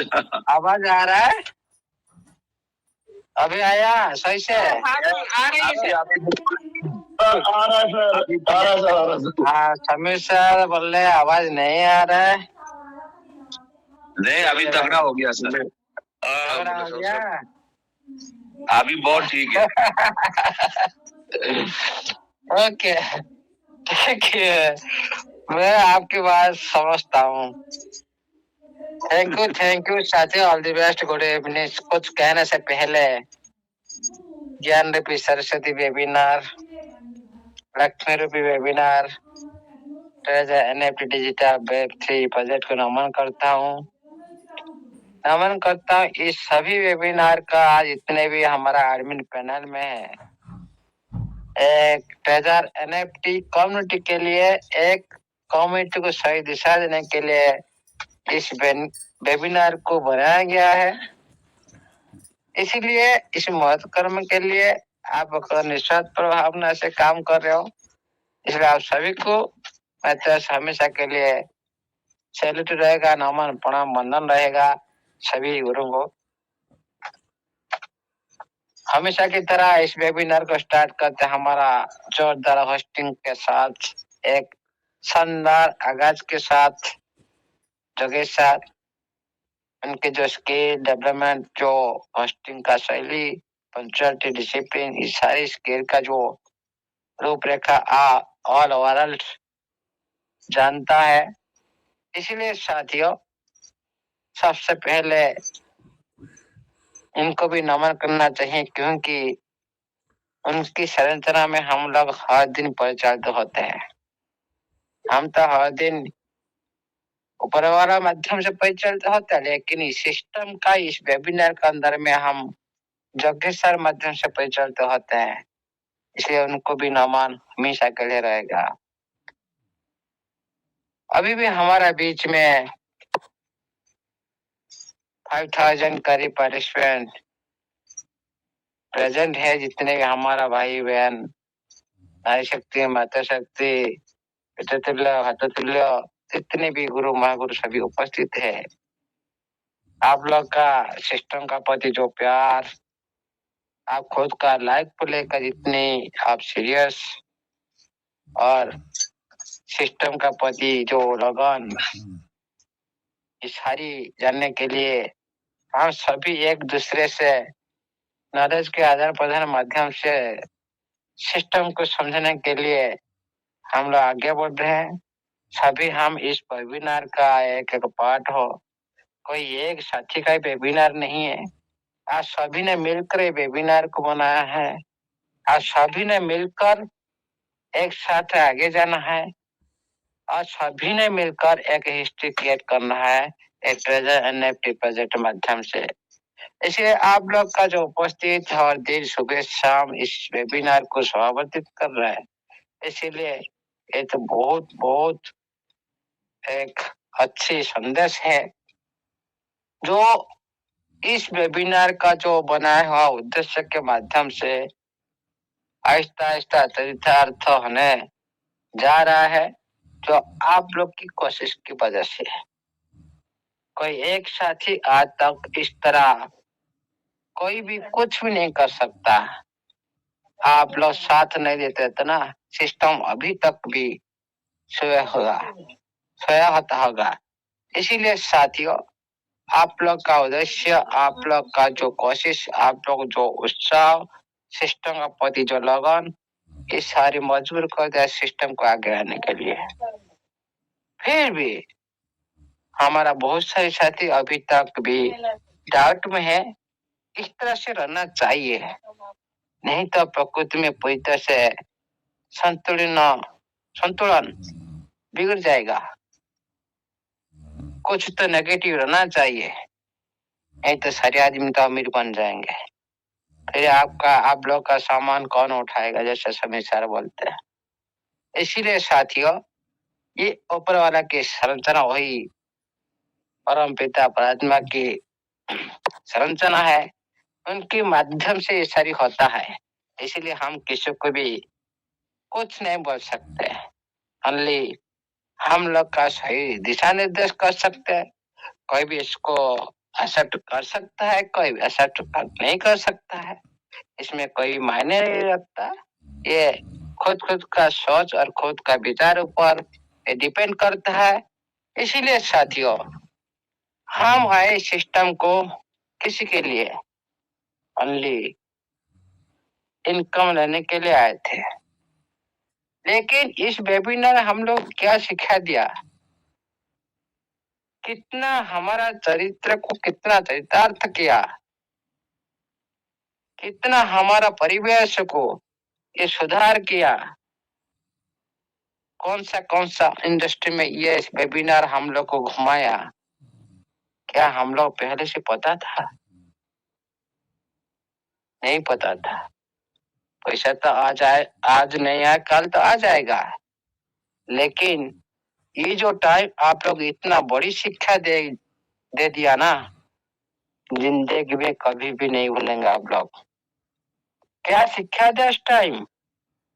[SPEAKER 11] आवाज आ रहा है? अभी आया सही से?
[SPEAKER 10] आ रहा है सर, आ रहा है सर।
[SPEAKER 11] हाँ, समीर सर बोल रहे आवाज नहीं आ रहा है।
[SPEAKER 5] नहीं, अभी तगड़ा हो गया सर।
[SPEAKER 11] तगड़ा हो गया?
[SPEAKER 5] अभी बहुत ठीक है।
[SPEAKER 11] ओके, ठीक है, मैं आपकी बात समझता हूँ। थैंक यू साथियों, all the best, good evening. कुछ कहने से पहले ज्ञान रूपी सरस्वती वेबिनार, लक्ष्मी रूपी webinar, treasure NFT digital Web3 project को नमन करता हूँ। इस सभी वेबिनार का आज इतने भी हमारा एडमिन पैनल में है, एक ट्रेजर एनएफटी कम्युनिटी के लिए, एक कम्युनिटी को सही दिशा देने के लिए इस वेबिनार को बनाया गया है। इसीलिए इस महत्व कर्म के लिए आप निस्वार्थ भावना से काम कर रहे हो, इसलिए आप सभी को मैं हमेशा के लिए सैल्यूट रहेगा, नमन प्रणाम वंदन रहेगा सभी गुरु को। हमेशा की तरह इस वेबिनार को स्टार्ट करते हमारा जोरदार होस्टिंग के साथ, एक शानदार आगाज के साथ, जोगेश सर, उनके जो स्किल डेवलपमेंट, जो होस्टिंग का शैली, पंक्चुअलिटी, डिसिप्लिन, इस सारी स्किल का जो रूपरेखा ऑल वर्ल्ड जानता है। इसलिए साथियों, सबसे पहले इनको भी नमन करना चाहिए, क्योंकि उनकी संरचना में हम लोग हर दिन परिचालित होते हैं। हम तो हर दिन ऊपर वाला माध्यम से परिचालित होता है, लेकिन इस सिस्टम का, इस वेबिनार के अंदर में हम जोगेश्वर माध्यम से परिचालित होते हैं, इसलिए उनको भी नमन हमेशा के लिए रहेगा। अभी भी हमारा बीच में 5000 करीब पार्टिसिपेंट प्रेजेंट है, जितने भी हमारा भाई बहन, नारी शक्ति, माता शक्ति, पितृतुल्य, हततुल्य, जितने भी गुरु महागुरु सभी उपस्थित है। आप लोग का सिस्टम का प्रति जो प्यार, आप खुद का लाइफ को लेकर जितनी आप सीरियस, और सिस्टम का प्रति जो लगन, इस सारी जानने के लिए हम सभी एक दूसरे से नॉलेज के आदान प्रदान माध्यम से सिस्टम को समझने के लिए हम लोग आगे बढ़ रहे हैं। सभी हम इस वेबिनार का एक पार्ट हो, कोई एक साथी का वेबिनार नहीं है। आज सभी ने मिलकर ये वेबिनार को बनाया है, आज सभी ने मिलकर एक साथ आगे जाना है, आज सभी ने मिलकर एक हिस्ट्री क्रिएट करना है एक ट्रेजर एनएफटी प्रोजेक्ट माध्यम से। इसलिए आप लोग का जो उपस्थित है और दिन सुबह शाम इस वेबिनार को स्वागत कर रहा है, इसीलिए ये तो बहुत बहुत एक अच्छी संदेश है। जो इस वेबिनार का जो बनाया हुआ उद्देश्य के माध्यम से आहिस्ता आहिस्ता चरितार्थ होने जा रहा है, जो आप लोग की कोशिश की वजह से। कोई एक साथी आज तक इस तरह कोई भी कुछ भी नहीं कर सकता। आप लोग साथ नहीं देते तो ना सिस्टम अभी तक भी सोया होता होगा। इसीलिए साथियों, आप लोग का उद्देश्य, आप लोग का जो कोशिश, आप लोग जो उत्साह, सिस्टम का प्रति जो लगन, ये सारी मजबूर कर दिया सिस्टम को आगे आने के लिए। फिर भी हमारा बहुत सारे साथी अभी तक भी डाउट में है। इस तरह से रहना चाहिए, नहीं तो प्रकृति में पूरी तरह से संतुलन बिगड़ जाएगा। कुछ तो नेगेटिव रहना चाहिए, नहीं तो सारे आदमी तो अमीर बन जाएंगे। फिर आप लोग का सामान कौन उठाएगा, जैसे सभी सर बोलते हैं। इसीलिए साथियों, ये ऊपर वाला की संरचना वही परम पिता परमात्मा की संरचना है, उनके माध्यम से ये सारी होता है। इसीलिए हम किसी को भी कुछ नहीं बोल सकते। ओनली हम लोग का सही दिशा निर्देश कर सकते हैं। कोई भी इसको एक्सेप्ट कर सकता है, कोई भी एक्सेप्ट नहीं कर सकता है। इसमें कोई मायने नहीं रखता। ये खुद का सोच और खुद का विचार ऊपर डिपेंड करता है। इसीलिए साथियों, हम आए सिस्टम को किसी के लिए ओनली इनकम लेने के लिए आए थे। लेकिन इस वेबिनार हम लोग क्या सिखा दिया, कितना हमारा चरित्र को कितना चरितार्थ किया, कितना हमारा परिवेश को ये सुधार किया। कौन सा इंडस्ट्री में ये वेबिनार हम लोग को घुमाया, क्या हम लोग पहले से पता था? नहीं पता था। पैसा तो आज नहीं आया, कल तो आ जाएगा। लेकिन ये जो टाइम आप लोग इतना बड़ी शिक्षा दे दिया ना, जिंदगी में कभी भी नहीं भूलेंगे आप लोग। क्या शिक्षा दिया इस टाइम?